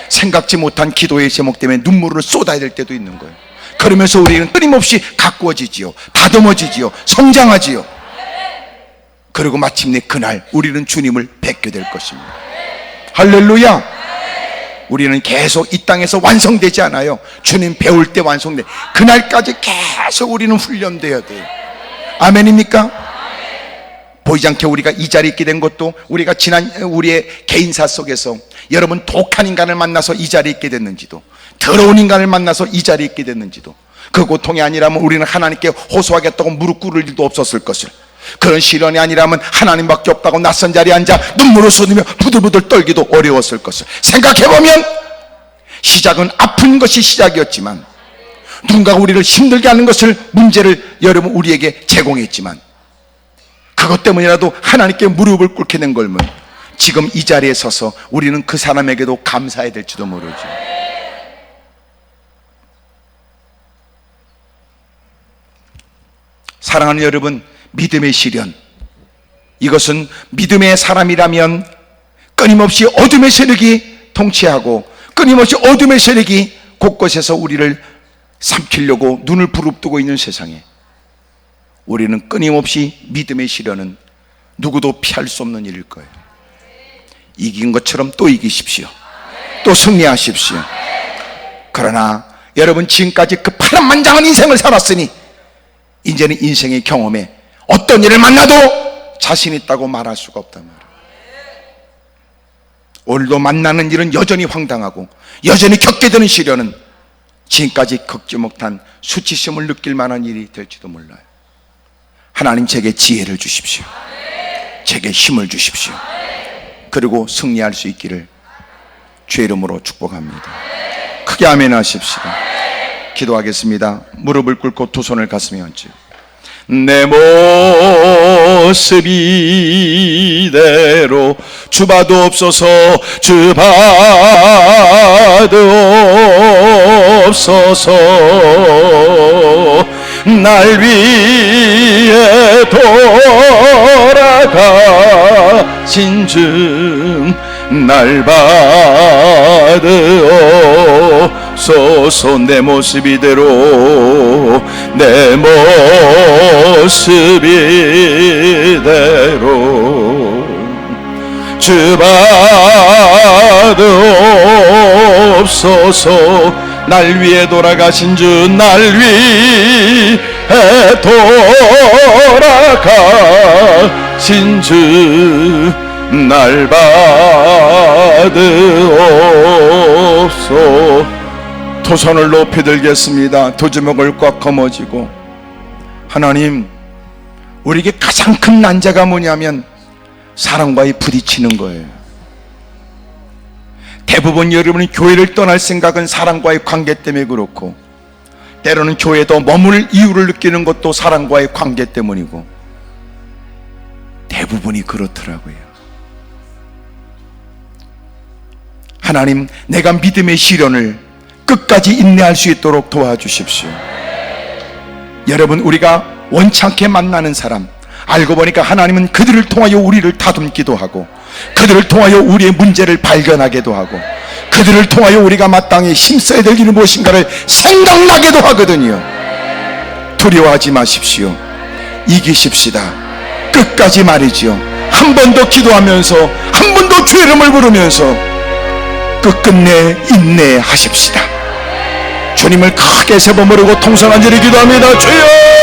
생각지 못한 기도의 제목 때문에 눈물을 쏟아야 될 때도 있는 거예요. 그러면서 우리는 끊임없이 가꾸어지지요, 다듬어지지요, 성장하지요. 그리고 마침내 그날 우리는 주님을 뵙게 될 것입니다. 할렐루야. 우리는 계속 이 땅에서 완성되지 않아요. 주님 배울 때 완성돼. 그날까지 계속 우리는 훈련돼야 돼요. 아멘입니까? 보이지 않게 우리가 이 자리에 있게 된 것도, 우리가 지난 우리의 개인사 속에서 여러분 독한 인간을 만나서 이 자리에 있게 됐는지도, 더러운 인간을 만나서 이 자리에 있게 됐는지도, 그 고통이 아니라면 우리는 하나님께 호소하겠다고 무릎 꿇을 일도 없었을 것을, 그런 시련이 아니라면 하나님밖에 없다고 낯선 자리에 앉아 눈물을 쏟으며 부들부들 떨기도 어려웠을 것을 생각해보면, 시작은 아픈 것이 시작이었지만, 누군가가 우리를 힘들게 하는 것을, 문제를 여러분 우리에게 제공했지만, 그것 때문이라도 하나님께 무릎을 꿇게 된 걸면 지금 이 자리에 서서 우리는 그 사람에게도 감사해야 될지도 모르죠. 사랑하는 여러분, 믿음의 시련, 이것은 믿음의 사람이라면 끊임없이 어둠의 세력이 통치하고 끊임없이 어둠의 세력이 곳곳에서 우리를 삼키려고 눈을 부릅뜨고 있는 세상에, 우리는 끊임없이 믿음의 시련은 누구도 피할 수 없는 일일 거예요. 이긴 것처럼 또 이기십시오. 또 승리하십시오. 그러나 여러분 지금까지 그 파란만장한 인생을 살았으니 이제는 인생의 경험에 어떤 일을 만나도 자신 있다고 말할 수가 없단 말이에요. 오늘도 만나는 일은 여전히 황당하고 여전히 겪게 되는 시련은 지금까지 겪지 못한 수치심을 느낄 만한 일이 될지도 몰라요. 하나님, 제게 지혜를 주십시오. 제게 힘을 주십시오. 그리고 승리할 수 있기를 주의 이름으로 축복합니다. 크게 아멘 하십시오. 기도하겠습니다. 무릎을 꿇고 두 손을 가슴에 얹죠. 내 모습 이대로 주봐도 없소서, 주봐도 없소서. 날 위해 돌아가신 주 날 받으옵소서. 내 모습 이대로, 내 모습 이대로 주 받으옵소서. 날 위해 돌아가신 주 날 위해 돌아가신 주 날 받으옵소서. 두 손을 높이 들겠습니다. 두 주먹을 꽉 거머쥐고, 하나님, 우리에게 가장 큰 난제가 뭐냐면 사랑과의 부딪히는 거예요. 대부분 여러분이 교회를 떠날 생각은 사랑과의 관계 때문에 그렇고, 때로는 교회도 머물 이유를 느끼는 것도 사랑과의 관계 때문이고, 대부분이 그렇더라고요. 하나님, 내가 믿음의 시련을 끝까지 인내할 수 있도록 도와주십시오. 여러분, 우리가 원찮게 만나는 사람, 알고 보니까 하나님은 그들을 통하여 우리를 다듬기도 하고, 그들을 통하여 우리의 문제를 발견하게도 하고, 그들을 통하여 우리가 마땅히 힘써야 될 일이 무엇인가를 생각나게도 하거든요. 두려워하지 마십시오. 이기십시다. 끝까지 말이지요. 한 번 더 기도하면서, 한 번 더 주의 이름을 부르면서 끝끝내 인내하십시다. 주님을 크게 세번 부르고 통성한 줄을 기도합니다. 주여!